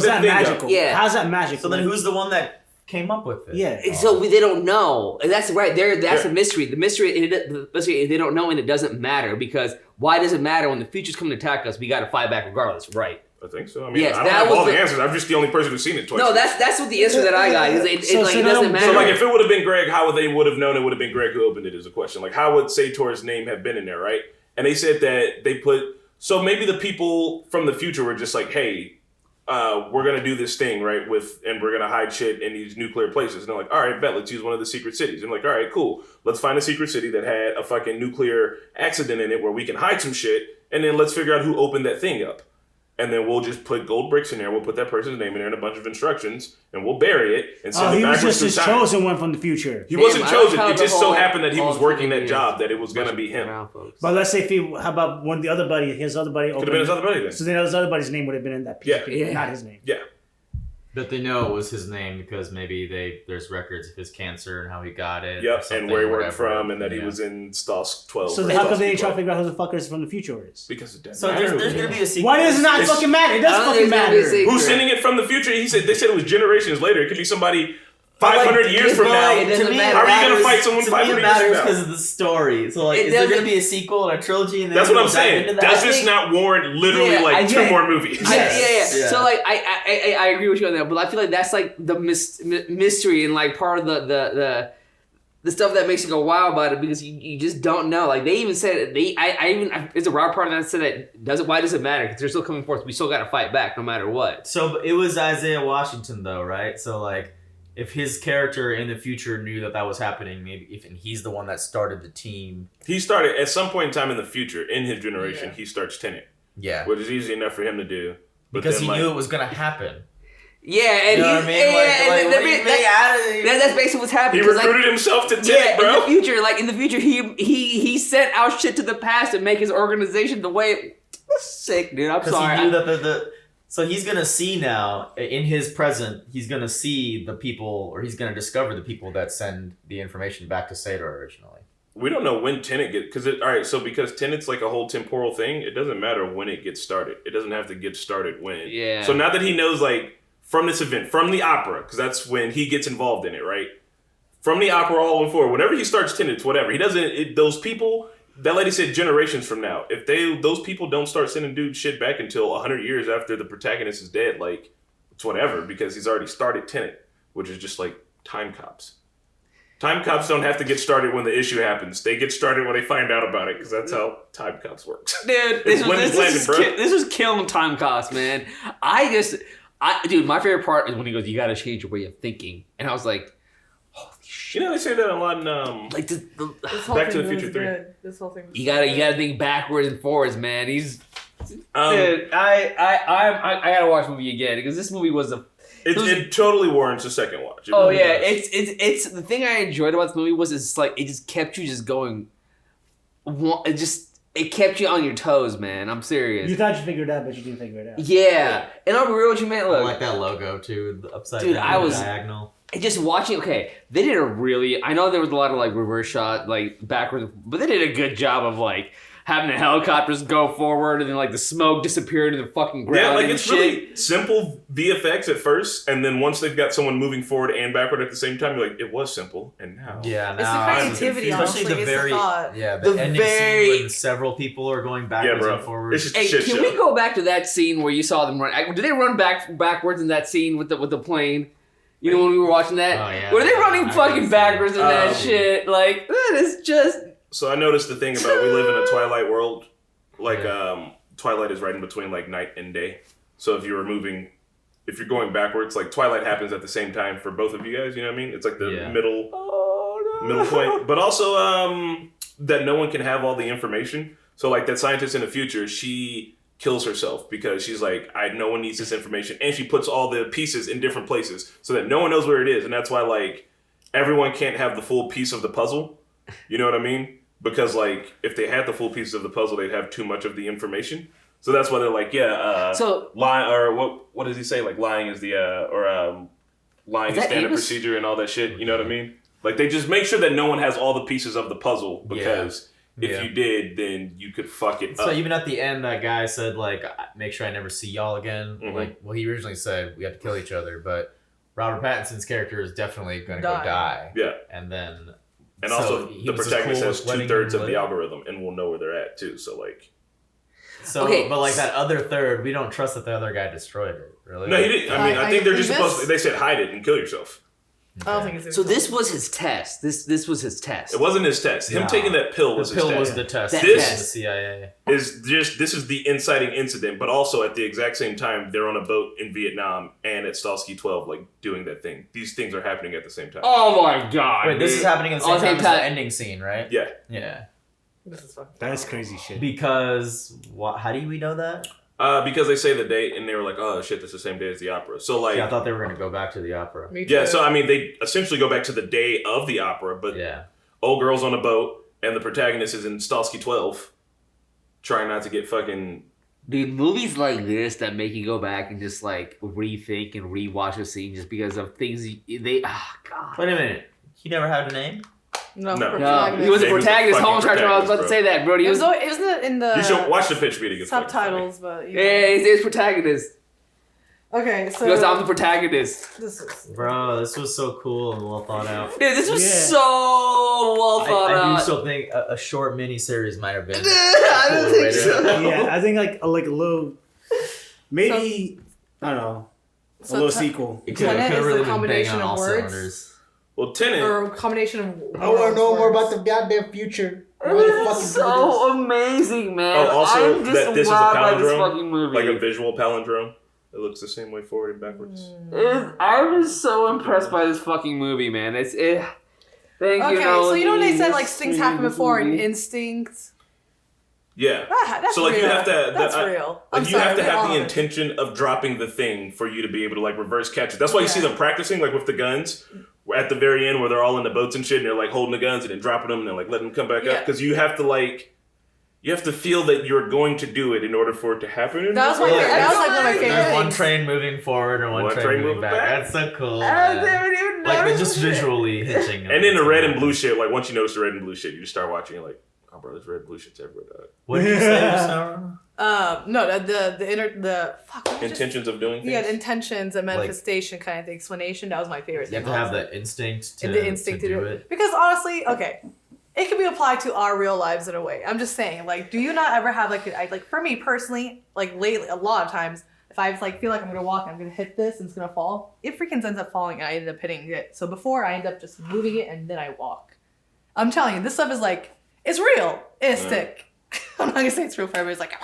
that thing magical? up. Yeah. How's that magical? So then who's the one that came up with it? Yeah. So they don't know. And that's right there. That's a mystery. The mystery they don't know, and it doesn't matter because why does it matter when the future's coming to attack us? We got to fight back regardless, right? I think so. I mean, Yes, I don't that have was all the the- answers. I'm just the only person who's seen it twice. No, that's what the answer that I got. It doesn't matter. So, like, if it would have been Greg, how would they would have known it would have been Greg who opened it is a question. Like, how would Sator's name have been in there, right? And they said that they put... So maybe the people from the future were just like, hey, we're going to do this thing, right? And we're going to hide shit in these nuclear places. And they're like, all right, bet, let's use one of the secret cities. And I'm like, all right, cool. Let's find a secret city that had a fucking nuclear accident in it where we can hide some shit. And then let's figure out who opened that thing up. and then we'll just put gold bricks in there. We'll put that person's name in there and a bunch of instructions, and we'll bury it and send it he was backwards just his through time. chosen one from the future. He wasn't chosen. It just so happened that he was working that job that it was going to be him. But let's say how about one of the other buddy, his other buddy? Could have been his other buddy then. So then his other buddy's name would have been in that piece of paper, not his name. Yeah. But they know it was his name because maybe there's records of his cancer and how he got it. Yep, and where he worked from, and that he was in Stas 12. So how come they ain't trying to figure out who the fucker is from the future is? Because it doesn't So matter. there's going to be a sequel. Why does it not fucking matter? It does fucking matter. Who's sending it from the future? They said it was generations later. It could be somebody 500 years from now. To me, how are you going to fight someone 500 years from matters now? because of the story. So like, is there going to be a sequel and a trilogy? And That's what I'm saying. Does this not warrant literally two more movies? Yeah. So like, I agree with you on that, but I feel like that's like the mystery and like part of the stuff that makes you go wow about it because you just don't know. Like they even said it's a raw part of that said that why does it matter? Because they're still coming forth. We still got to fight back no matter what. So it was Isaiah Washington though, right? So like, if his character in the future knew that was happening, and he's the one that started the team. He started at some point in time in the future in his generation. He starts Tenet. Yeah, which is easy enough for him to do because he knew it was gonna happen. Yeah, and you know what I mean? That's basically what's happening. He recruited himself to Tenet, bro. In the future, he sent out shit to the past and make his organization the way. Sick, dude. I'm sorry. He knew that so he's gonna see now in his present. He's gonna see the people, or he's gonna discover the people that send the information back to Seder originally. We don't know when Tenet because because Tenet's like a whole temporal thing. It doesn't matter when it gets started. It doesn't have to get started when. Yeah. So now that he knows like from this event, from the opera, because that's when he gets involved in it, right? From the opera all the way forward, whenever he starts Tenet, whatever he doesn't. Those people. That lady said generations from now. If those people don't start sending dude shit back until 100 years after the protagonist is dead, like, it's whatever, because he's already started Tenet, which is just like time cops. Time cops don't have to get started when the issue happens. They get started when they find out about it, because that's how time cops works. Dude, this was killing time cops, man. Dude, my favorite part is when he goes, "You gotta change your way of thinking," and I was like, you know, they say that a lot in like Back to the Future 3. This whole thing. You gotta think backwards and forwards, man. Dude, I gotta watch the movie again because this movie was it totally warrants a second watch. It really does. It's the thing I enjoyed about this movie was it's like it just kept you just going. It kept you on your toes, man. I'm serious. You thought you figured it out, but you didn't figure it out. Yeah, and I'll be real with you, man. Look, I like that logo too, the upside dude, down diagonal. Just watching, okay, they did I know there was a lot of like reverse shot, like backwards, but they did a good job of like having the helicopters go forward and then like the smoke disappeared in the fucking ground. Yeah, like and it's shit. really simple VFX at first, and then once they've got someone moving forward and backward at the same time, you're like, it was simple, and now. Yeah, it's the creativity, especially honestly, the very, thought. yeah, the ending scene when several people are going backwards and forwards. It's just Can we go back to that scene where you saw them run? Did they run backwards in that scene with the plane? You know when we were watching that? Oh, yeah. Were they running fucking backwards in that shit? Like, that is just... So I noticed the thing about we live in a Twilight world. Like, Twilight is right in between, like, night and day. So if you're going backwards, like, Twilight happens at the same time for both of you guys, you know what I mean? It's like the middle point. But also, that no one can have all the information. So, like, that scientist in the future, she kills herself because she's like, no one needs this information. And she puts all the pieces in different places so that no one knows where it is. And that's why, like, everyone can't have the full piece of the puzzle. You know what I mean? Because, like, if they had the full pieces of the puzzle, they'd have too much of the information. So that's why they're like, lying, or what does he say? Like, lying is lying is standard procedure and all that shit. You know what I mean? Like, they just make sure that no one has all the pieces of the puzzle because if you did, then you could fuck it up. So even at the end, that guy said, like, make sure I never see y'all again. Mm-hmm. Like, well, he originally said we have to kill each other, but Robert Pattinson's character is definitely going to go die. Yeah. And then... And also, the protagonist has 2/3 of the algorithm, and we'll know where they're at, too. So, like... So, but like that other third, we don't trust that the other guy destroyed it, really. No, he didn't. I mean, I think they're just supposed to... They said hide it and kill yourself. I don't think it's so this was his test. This was his test. It wasn't his test. Him taking that pill was his test. The pill was the test. This the CIA this is the inciting incident, but also at the exact same time, they're on a boat in Vietnam and at Starsky 12, like doing that thing. These things are happening at the same time. Oh my god! Wait, this is happening at the same time as the ending scene, right? Yeah. Yeah. This is fucking. That is crazy shit. Because how do we know that? Because they say the date, and they were like, "Oh shit, that's the same day as the opera." So like, I thought they were gonna go back to the opera. Yeah, so I mean, they essentially go back to the day of the opera, but old girl's on a boat, and the protagonist is in Starsky 12, trying not to get fucking. Dude, movies like this that make you go back and just like rethink and rewatch a scene just because of things they. Ah, God. Wait a minute. He never had a name? No, he was a protagonist. Home I was about to say that, bro. It wasn't in the. You should watch the pitch meeting. Subtitles, but yeah, he's protagonist. Okay, so because I'm the protagonist. Bro, this was so cool and well thought out. Dude, this was so well thought out. I do still think a short mini series might have been. I don't think so. Yeah, I think like a little, maybe I don't know, a little sequel. It could have really been banging on all cylinders. Well, Tenet. Or a combination of. I want to know more about the goddamn future. It's so amazing, man. Oh, also I'm just that this is a by this fucking palindrome, movie. like a visual palindrome. It looks the same way forward and backwards. I was so impressed by this fucking movie, man. Thank you. Okay, Nolan. so you know when they said like things happen before and instinct. Yeah. That's so like real. you have to. That's real. Like you have to have the intention of dropping the thing for you to be able to like reverse catch it. That's why you see them practicing like with the guns at the very end where they're all in the boats and shit and they're like holding the guns and then dropping them and then like letting them come back up because you have to like. You have to feel that you're going to do it in order for it to happen. That was my favorite. That was like one of my favorite There's things. one train moving forward and one train moving back. That's so cool. Man. Like they're just visually hitching. And then the red and blue shit, like once you notice the red and blue shit, you just start watching it like, oh bro, there's red and blue shit's everywhere, dog. What did you say, Sarah? No, the intentions of doing things. Yeah, the intentions and manifestation kind of the explanation. That was my favorite. You have to have the instinct to do it. Because honestly, okay. It can be applied to our real lives in a way. I'm just saying, like, do you not ever have like for me personally, like lately, a lot of times, if I like feel like I'm gonna walk, I'm gonna hit this and it's gonna fall, it freaking ends up falling and I ended up hitting it. So before I end up just moving it and then I walk. I'm telling you, this stuff is like it's realistic. I'm not gonna say it's real for everybody. It's like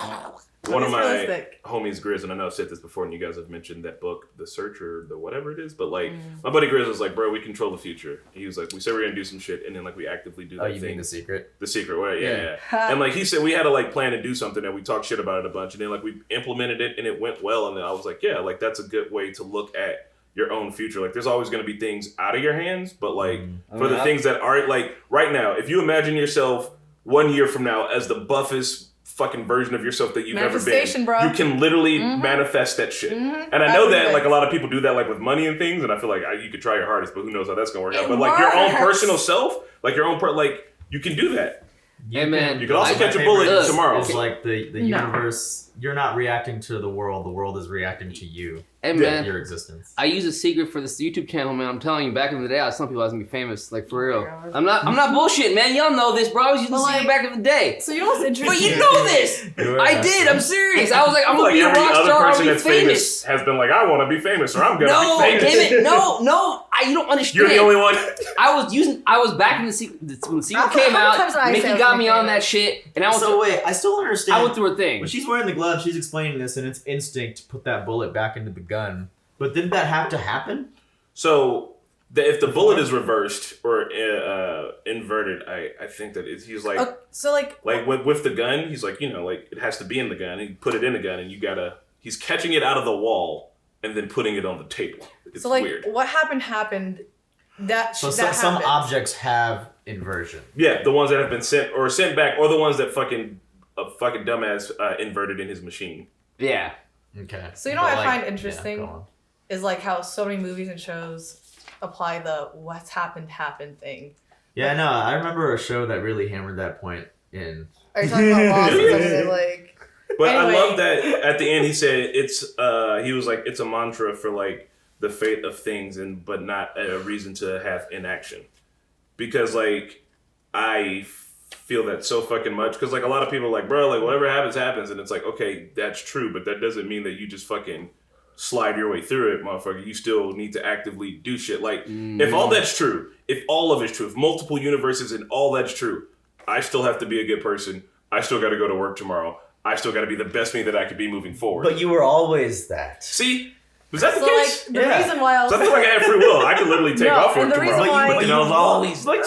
one of my realistic. homies, Grizz, and I know I've said this before, and you guys have mentioned that book, The Search or the whatever it is, but like my buddy Grizz was like, bro, we control the future. He was like, we said we're gonna do some shit, and then like we actively do that thing. Oh, you mean The Secret? The Secret, well, yeah. And like he said, we had to like plan to do something, and we talked shit about it a bunch, and then like we implemented it, and it went well, and then I was like, yeah, like that's a good way to look at your own future. Like there's always gonna be things out of your hands, but like for the things that aren't, like right now, if you imagine yourself 1 year from now as the buffest fucking version of yourself that you've ever been, bro. you can literally manifest that shit. And I know that like a lot of people do that like with money and things, and I feel like you could try your hardest, but who knows how that's gonna work out. But like your own personal self, like your own like you can do that. Yeah, man. You can also catch a bullet tomorrow. It's like the universe. You're not reacting to the world is reacting to you. Hey man, your existence. I use a secret for this YouTube channel, man. I'm telling you, back in the day, I was telling people I was gonna be famous, like for real. I'm not bullshitting, man. Y'all know this, bro. I was using the secret back in the day. So you know what's interesting? But you know this. I did. I'm serious. I was like, I'm gonna be a rock star. I'll be famous. Has been like, I want to be famous, or I'm gonna be famous. Damn it, no. You don't understand. You're the only one. I was back in the secret when the secret came out. Mickey got me on that shit, and I was. So wait, I still don't understand. I went through a thing. When she's wearing the glove, she's explaining this, and it's instinct to put that bullet back into the gun. But didn't that have to happen? So if the bullet is reversed or inverted, I think that he's like so like with the gun, he's like, you know, like it has to be in the gun. And you put it in the gun, and he's catching it out of the wall and then putting it on the table. It's so like weird. What happened. Some objects have inversion. Yeah, the ones that have been sent back, or the ones that fucking dumbass inverted in his machine. Yeah. Okay. So you know what I find interesting is like how so many movies and shows apply the what's happened thing. Yeah, no, I remember a show that really hammered that point in. Are you talking about Lost? Like. But anyway. I love that at the end he said he was like it's a mantra for like the fate of things but not a reason to have inaction, because like I feel that so fucking much, because like a lot of people are like, bro, like whatever happens, and it's like, okay, that's true, but that doesn't mean that you just fucking slide your way through it, motherfucker. You still need to actively do shit. Like if all that's true, if all of it's true, if multiple universes and all that's true, I still have to be a good person. I still got to go to work tomorrow. I still got to be the best me that I could be moving forward. But you were always that. See? Was that the case? Like, the reason why I was... So I feel like I have free will. I could literally take off work tomorrow. But you was always... But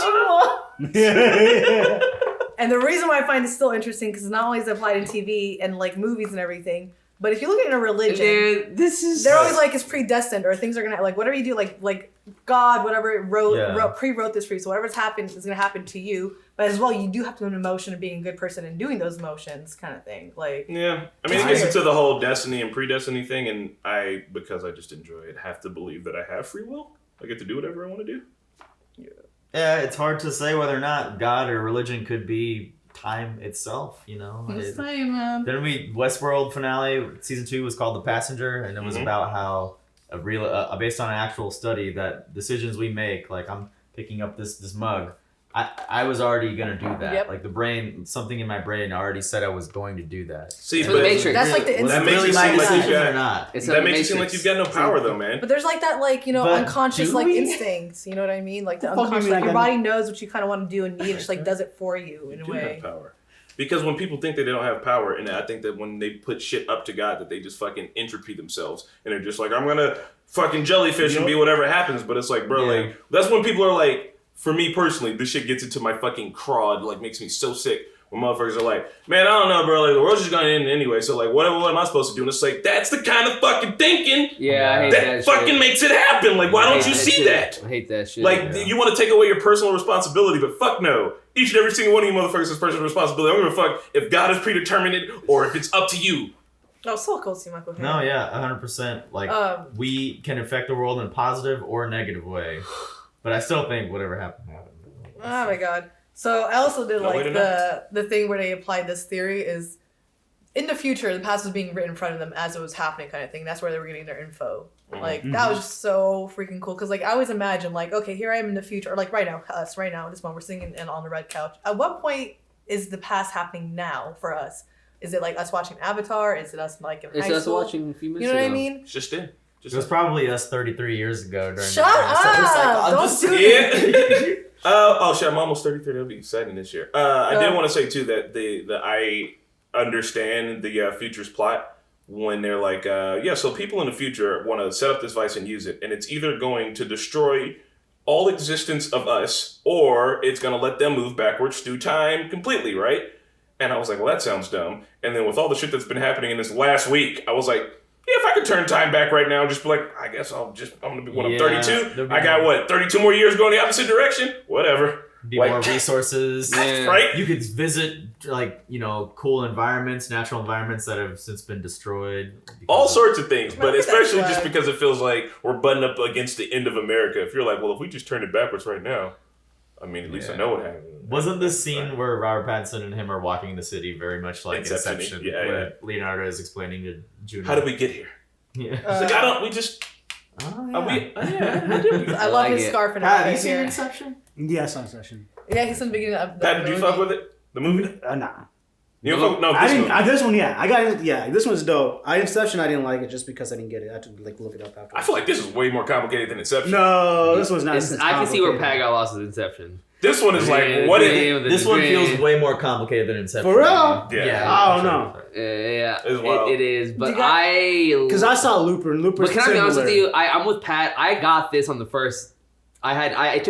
and the reason why I find it still interesting, because not only is it applied in TV and like movies and everything, But if you look at it in a religion, Dude, they're always like it's predestined or things are gonna like whatever you do, like God, whatever pre-wrote this for you. So whatever's happened is gonna happen to you. But as well, you do have to have an emotion of being a good person and doing those motions, kind of thing. Like yeah, I mean, it gets into the whole destiny and predestiny thing, and because I just enjoy it, have to believe that I have free will. I get to do whatever I want to do. Yeah, it's hard to say whether or not God or religion could be time itself, you know? It's time, man. Then Westworld finale, season 2 was called The Passenger, and it was about how, based on an actual study, that decisions we make, like I'm picking up this mug, I was already gonna do that. Yep. Like the brain, something in my brain already said I was going to do that. See, but that's like the that makes you seem like you've got, not. that makes you seem like you've got no power, though, man. But there's like that, like, you know, But unconscious do like we? instincts. You know what I mean? Like the The fuck you unconscious, mean like your I body knows what you kind of want to do and need, and just like does it for you in a do way. have power. Because when people think that they don't have power, and I think that when they put shit up to God, that they just fucking entropy themselves, and they're just like, I'm gonna fucking jellyfish and be whatever happens. But it's like, bro, like that's when people are like, for me personally, this shit gets into my fucking crud, like makes me so sick. When motherfuckers are like, man, I don't know, bro, like the world's just gonna end anyway. So like, what am I supposed to do? And it's like, that's the kind of fucking thinking I hate that fucking shit. makes it happen. Like, why I don't hate you see shit. that? I hate that shit. Like, you want to take away your personal responsibility, but fuck no. Each and every single one of you motherfuckers has personal responsibility. I don't give a fuck if God has predetermined it or if it's up to you. Oh, so cool to see Michael. No, yeah, 100%. Like, we can affect the world in a positive or a negative way. But I still think whatever happened. Oh my god. So I also did No way like to know. the thing where they applied this theory is in the future the past was being written in front of them as it was happening kind of thing. That's where they were getting their info. Like that was just so freaking cool because like I always imagine like okay here I am in the future or like right now this moment we're sitting on the red couch. At what point is the past happening now for us? Is it like us watching Avatar? Is it us like in high school? It's us watching a few minutes You know what I ago. mean? It's just in. It was probably us 33 years ago during Shut the up! Don't do it. Oh shit! I'm almost 33. That'll be exciting this year. I did want to say too that I understand the future's plot when they're like, so people in the future want to set up this device and use it, and it's either going to destroy all existence of us, or it's going to let them move backwards through time completely, right? And I was like, well, that sounds dumb. And then with all the shit that's been happening in this last week, I was like, yeah, if I could turn time back right now, just be like, I guess I'm gonna be when I'm 32. I got 32 more years going the opposite direction. Whatever. Be more resources. Right? You could visit like, you know, cool environments, natural environments that have since been destroyed. All sorts of things, but Look at that especially flag. just because it feels like we're butting up against the end of America. If you're like, well, if we just turn it backwards right now, I mean, at least I know what happened. Wasn't this scene where Robert Pattinson and him are walking the city very much like Inception? Yeah, where Leonardo is explaining to Juno. How did we get here? Yeah. It's like, I love his scarf and Pat, have everything you seen here. Inception? Yeah, it's on Inception. Yeah, he's in the beginning of the Pat, did you fuck with it? The movie? Nah. You don't fuck? No, I this didn't. movie. This one, yeah, I got it. Yeah, this one's dope. Inception, I didn't like it just because I didn't get it. I had to like look it up after. I feel like this is way more complicated than Inception. No, this one's not. I can see where Pat got lost with Inception. This one is like, what is it? This one feels way more complicated than Inception. For real? Yeah. I don't know. Yeah, It's wild. it is. But Because I saw Looper and Looper's But can I be honest with similar. you? I'm with Pat. I got this on the first. I had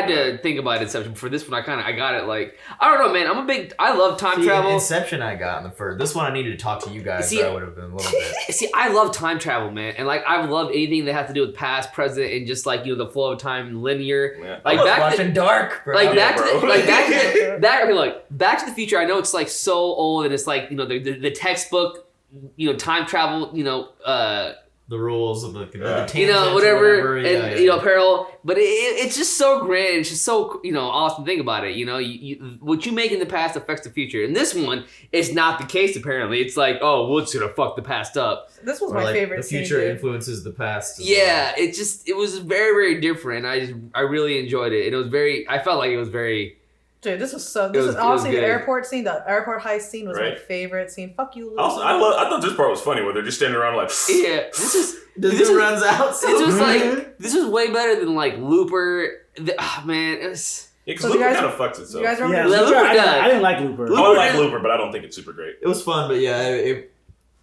to think about Inception. For this one, I got it like, I don't know, man. I love time travel. Inception I got in the first. This one I needed to talk to you guys, See, so I would have been a little bit. See, I love time travel, man. And like, I love anything that has to do with past, present, and just like, you know, the flow of time, linear. Yeah. Like I was back watching Dark, bro. Like back Yeah, to bro. Back to the Future. I know it's like so old, and it's like, you know, the textbook, you know, time travel, you know, the rules of the you tangents know, or whatever, yeah, and you know, parallel. But it's just so great. It's just so, you know, awesome to think about it. You know, what you make in the past affects the future. And this one is not the case. Apparently, it's like, oh, what's gonna fuck the past up? This was Or my like favorite. the future scene, influences the past. as Yeah, it was very, very different. I really enjoyed it. It was I felt like it was very. Dude, this was so. It This was is honestly the good. airport scene. The airport heist scene was my Right. favorite scene. Fuck you, Lucy. Also, I thought this part was funny where they're just standing around like, Yeah, this runs out. This was like this was way better than like Looper. Man, it was. yeah, because So Looper you guys- kind of fucks itself. You guys remember? Yeah, this? Looper, Looper does. I didn't like Looper. I like Looper, but I don't think it's super great. It was fun, but yeah,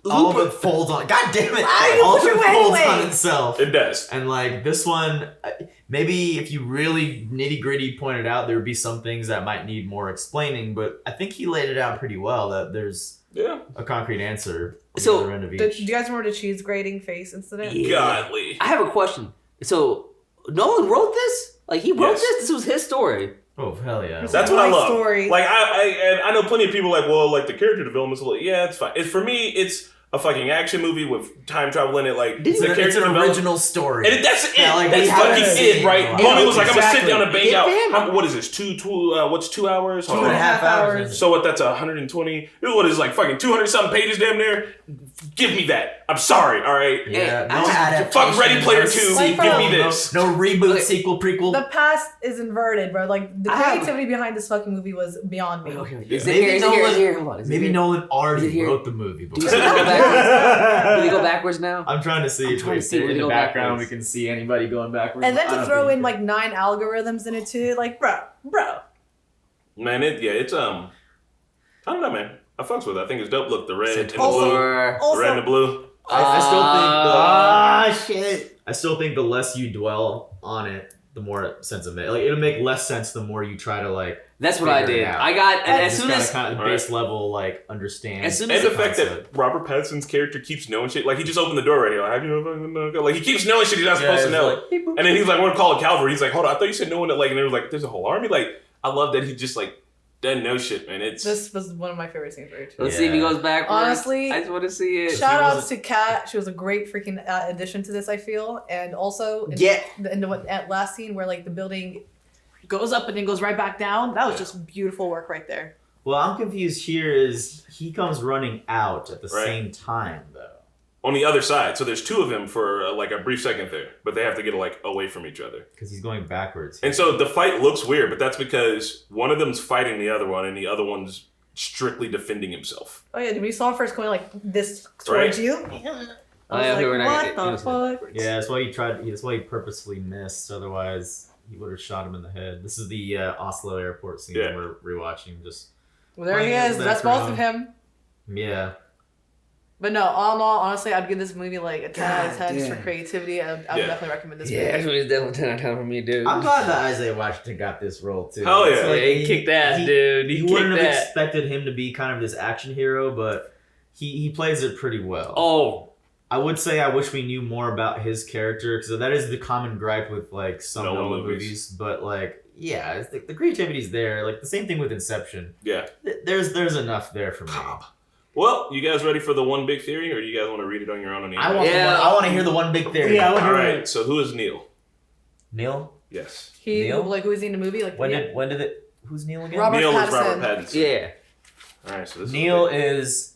all of it folds on. God damn it! you All of put it your folds weight on away. itself. It does. And like this one, maybe if you really nitty gritty pointed out, there would be some things that might need more explaining. But I think he laid it out pretty well. That there's a concrete answer. So, on the end of Do each. you guys remember the cheese grating face incident? Godly. I have a question. So, Nolan wrote this? Like, he wrote this? This was his story. Oh, hell yeah. That's what I love. Story. Like I know plenty of people like, well, like the character development's a little, yeah, it's fine. For me, it's a fucking action movie with time travel in it. Like It's an original story. And that's it. Yeah, like, that's we haven't fucking seen it, right? it. Homie was like, I'm gonna sit Exactly. down and bang Yeah, out. fam. What is this? What's 2 hours? Hold on. 2.5 hours. So what? That's 120. What is like fucking 200 something pages damn near? Give me that. I'm sorry. All right. Yeah, no Fuck adaptation, Ready Player no 2. sequel, Give me this. No reboot, sequel, prequel. The past is inverted, bro. Like the creativity behind this fucking movie was beyond me. Is it here? Is it here? Is it here? Hold on. Is it Maybe here? Nolan Is it already here? wrote the movie. Do we go backwards? Do we go backwards now? I'm trying to see I'm if trying we to see where in they the go background backwards. we can see anybody going backwards. And then I to don't throw think in like 9 algorithms in it too, like bro. Man, it's I don't know, man. I fucks with it. I think it's dope. Look, the red and the Also- blue. also- The red and the blue. I still think shit. I still think the less you dwell on it, the more sense of it. Like it'll make less sense the more you try to like. That's what I figure it did. out. I got, and You as just soon gotta as kind of base level like understand. As soon And as the fact that Robert Pattinson's character keeps knowing shit, like he just opened the door already. Like, have you know? Like he keeps knowing shit he's not supposed to know. like, And then he's like, "We're gonna call a cavalry." He's like, "Hold on, I thought you said no one." That like, and they was like, "There's a whole army." Like, I love that he just like doesn't know shit, man. It's This was one of my favorite scenes right here. let's see if he goes backwards. Honestly, I just want to see it. Shout outs to Kat. She was a great freaking addition to this, I feel. And also, in the last scene where like the building goes up and then goes right back down, that was just beautiful work right there. Well, I'm confused here. Is he comes running out at the Right. same time though? on the other side. So there's two of them for like a brief second there, but they have to get like away from each other. Because he's going backwards. And so the fight looks weird, but that's because one of them's fighting the other one, and the other one's strictly defending himself. Oh yeah, we saw him first going like this towards Right. you. I was like, what the fuck? Yeah, that's why he tried. That's why he purposefully missed. Otherwise, he would have shot him in the head. This is the Oslo airport scene we're rewatching. Just Well, there he is. That's most of him. Yeah. But no, all in all, honestly, I'd give this movie like a 10 out of 10 just for damn. creativity. I would definitely recommend this Yeah, this movie. movie's definitely 10 out of 10 for me, dude. I'm glad that Isaiah Washington got this role too. Hell yeah. It's like He kicked ass, dude. He You wouldn't kicked have ass. expected him to be kind of this action hero, but he plays it pretty well. Oh. I would say I wish we knew more about his character, because that is the common gripe with like some Nolan Nolan movies. movies. But like, yeah, it's the creativity's there. Like the same thing with Inception. Yeah. There's enough there for me. Well, you guys ready for the one big theory, or you guys want to read it on your own on the I internet? want to hear the one big theory. Yeah, I wanna All hear right. So who is Neil? Neil. Yes. He Neil? like who was he in the movie? Like When did it? Who's Neil again? Robert Neil is Pattinson. Robert Pattinson. Yeah. All right. So this Neil is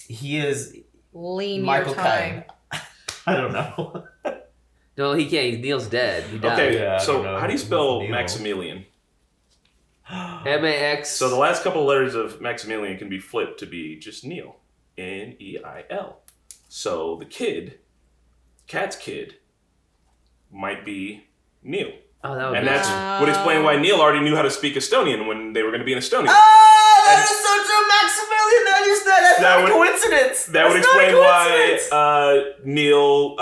he is lean Michael your time. Caine. I don't know. No, he can't. Neil's dead. He died. okay. Yeah, I so don't know. how do you spell Neil. Maximilian? M-A-X. So the last couple of letters of Maximilian can be flipped to be just Neil. N-E-I-L. So the kid, Cat's kid, might be Neil. Oh, that would And be that's awesome. would explain why Neil already knew how to speak Estonian when they were going to be in Estonia. Oh, that is such a Maximilian. That's That not a would- coincidence. That would That's not a explain why coincidence. Neil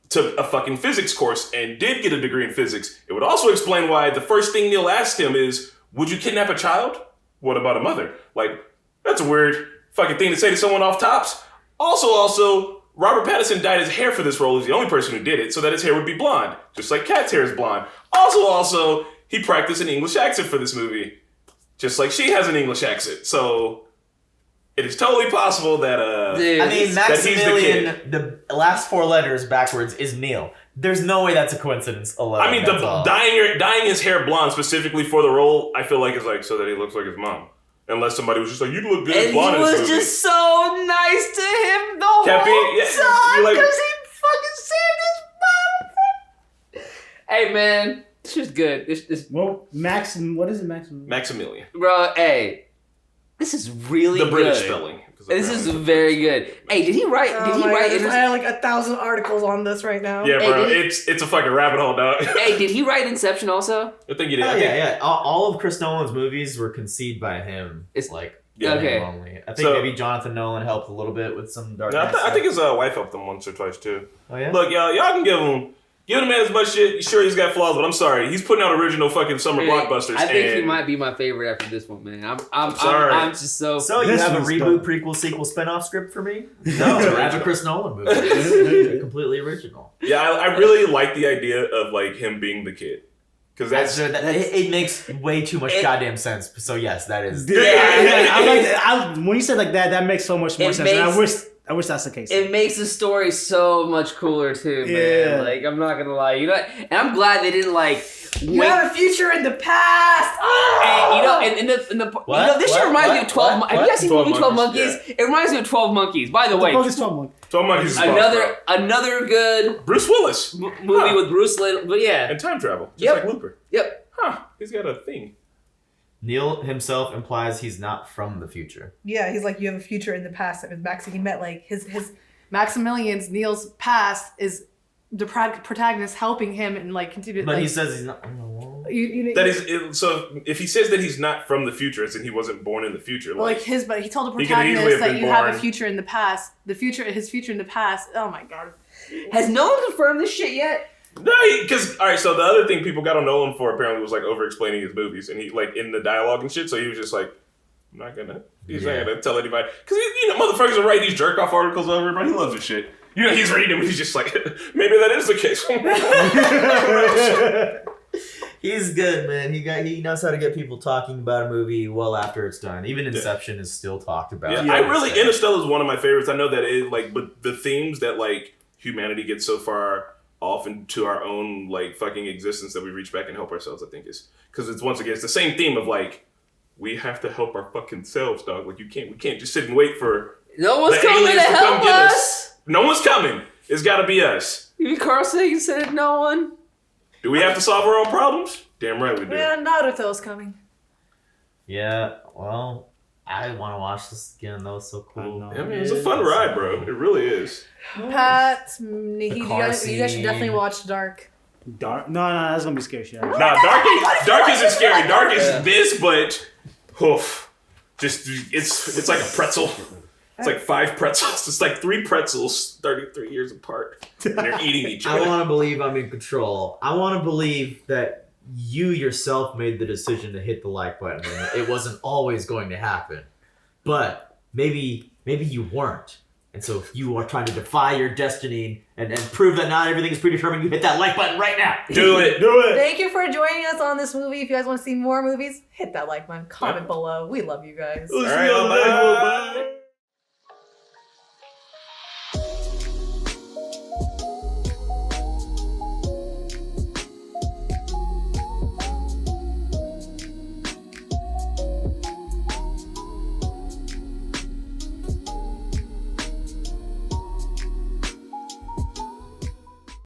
took a fucking physics course and did get a degree in physics. It would also explain why the first thing Neil asked him is, "Would you kidnap a child? What about a mother?" Like, that's a weird fucking thing to say to someone off tops. Also, Robert Pattinson dyed his hair for this role. He's the only person who did it, so that his hair would be blonde, just like Kat's hair is blonde. Also, he practiced an English accent for this movie, just like she has an English accent. So it is totally possible that I mean, that he's the kid. Maximilian, the last four letters backwards is Neil. There's no way that's a coincidence alone. I mean, that's all. dyeing his hair blonde specifically for the role, I feel like is like so that he looks like his mom. Unless somebody was just like, "You look good And blonde he in this was movie." just so nice to him the Kept whole being- yeah, time you're like- because he fucking saved his mom. Hey, man. This is good. This, Well, what is it, Maxim? Maximilian. bro, hey. This is really The British good. spelling. This is very good. Hey, did he write? Did he write? I have like 1,000 articles on this right now. Yeah, bro, Hey, it's a fucking rabbit hole, dog. Hey, did he write Inception also? I think he did. Oh, I think, yeah. All of Chris Nolan's movies were conceived by him. It's like okay. only. I think So- maybe Jonathan Nolan helped a little bit with some Dark No, Knight I stuff. think his wife helped him once or twice too. Oh yeah. Look, y'all can give him Giving him as much shit, sure he's got flaws, but I'm sorry. He's putting out original fucking summer blockbusters. I think he might be my favorite after this one, man. I'm sorry. I'm just so... So you have a reboot, prequel, sequel, spinoff script for me? No, it's a Chris Nolan movie. It's completely original. Yeah, I really like the idea of like him being the kid. Because it makes way too much goddamn sense. So yes, that is. Yeah, I like that. When you said like that makes so much more sense. And I wish that's the case. It makes the story so much cooler too, man. Like I'm not gonna lie, and I'm glad they didn't like. You have a future in the past. And this shit reminds me of 12 Monkeys. Have you guys seen the movie 12 Monkeys? Yeah. It reminds me of 12 Monkeys. By the way, 12 Monkeys. Another good Bruce Willis movie with Bruce Willis, but yeah, and time travel, just like Looper. Yep. Huh? He's got a thing. Neil himself implies he's not from the future. Yeah, he's like, you have a future in the past. He met like his Maximilian's Neil's past is the protagonist helping him and like continue. But like, he says he's not. That is so. If he says that he's not from the future, it's that he wasn't born in the future. But he told the protagonist that you have a future in the past. His future in the past. Oh my god. Has no one confirmed this shit yet? No, because all right. So the other thing people got on Nolan for apparently was like over explaining his movies, and he like in the dialogue and shit. So he was just like, I'm not gonna. He's not gonna tell anybody because motherfuckers are writing these jerk off articles over everybody. He loves this shit. He's reading them and he's just like, maybe that is the case. He's good, man. He knows how to get people talking about a movie well after it's done. Even Inception is still talked about. Yeah, Interstellar is one of my favorites. I know that it like, but the themes that like humanity gets so far off into our own like fucking existence that we reach back and help ourselves, I think is because it's once again it's the same theme of like we have to help our fucking selves, dog. Like we can't just sit and wait for no one's coming to help us. No one's coming. It's got to be us. Even Carl Sagan said no one. Do we have to solve our own problems? Damn right we do. Yeah, Naruto's coming. Yeah, well, I want to watch this again. That was so cool. I mean, it's a fun ride, bro. It really is. Pat, you guys should definitely watch Dark. Dark? No, that's gonna be scary shit. Nah, Dark isn't scary. Dark is this, but just it's like a pretzel. It's like 5 pretzels. It's like 3 pretzels 33 years apart. And they're eating each other. I want to believe I'm in control. I want to believe that you yourself made the decision to hit the like button. And it wasn't always going to happen. But maybe you weren't. And so if you are trying to defy your destiny and prove that not everything is predetermined, you hit that like button right now. Do it. Thank you for joining us on this movie. If you guys want to see more movies, hit that like button. Comment below. We love you guys. All right, bye.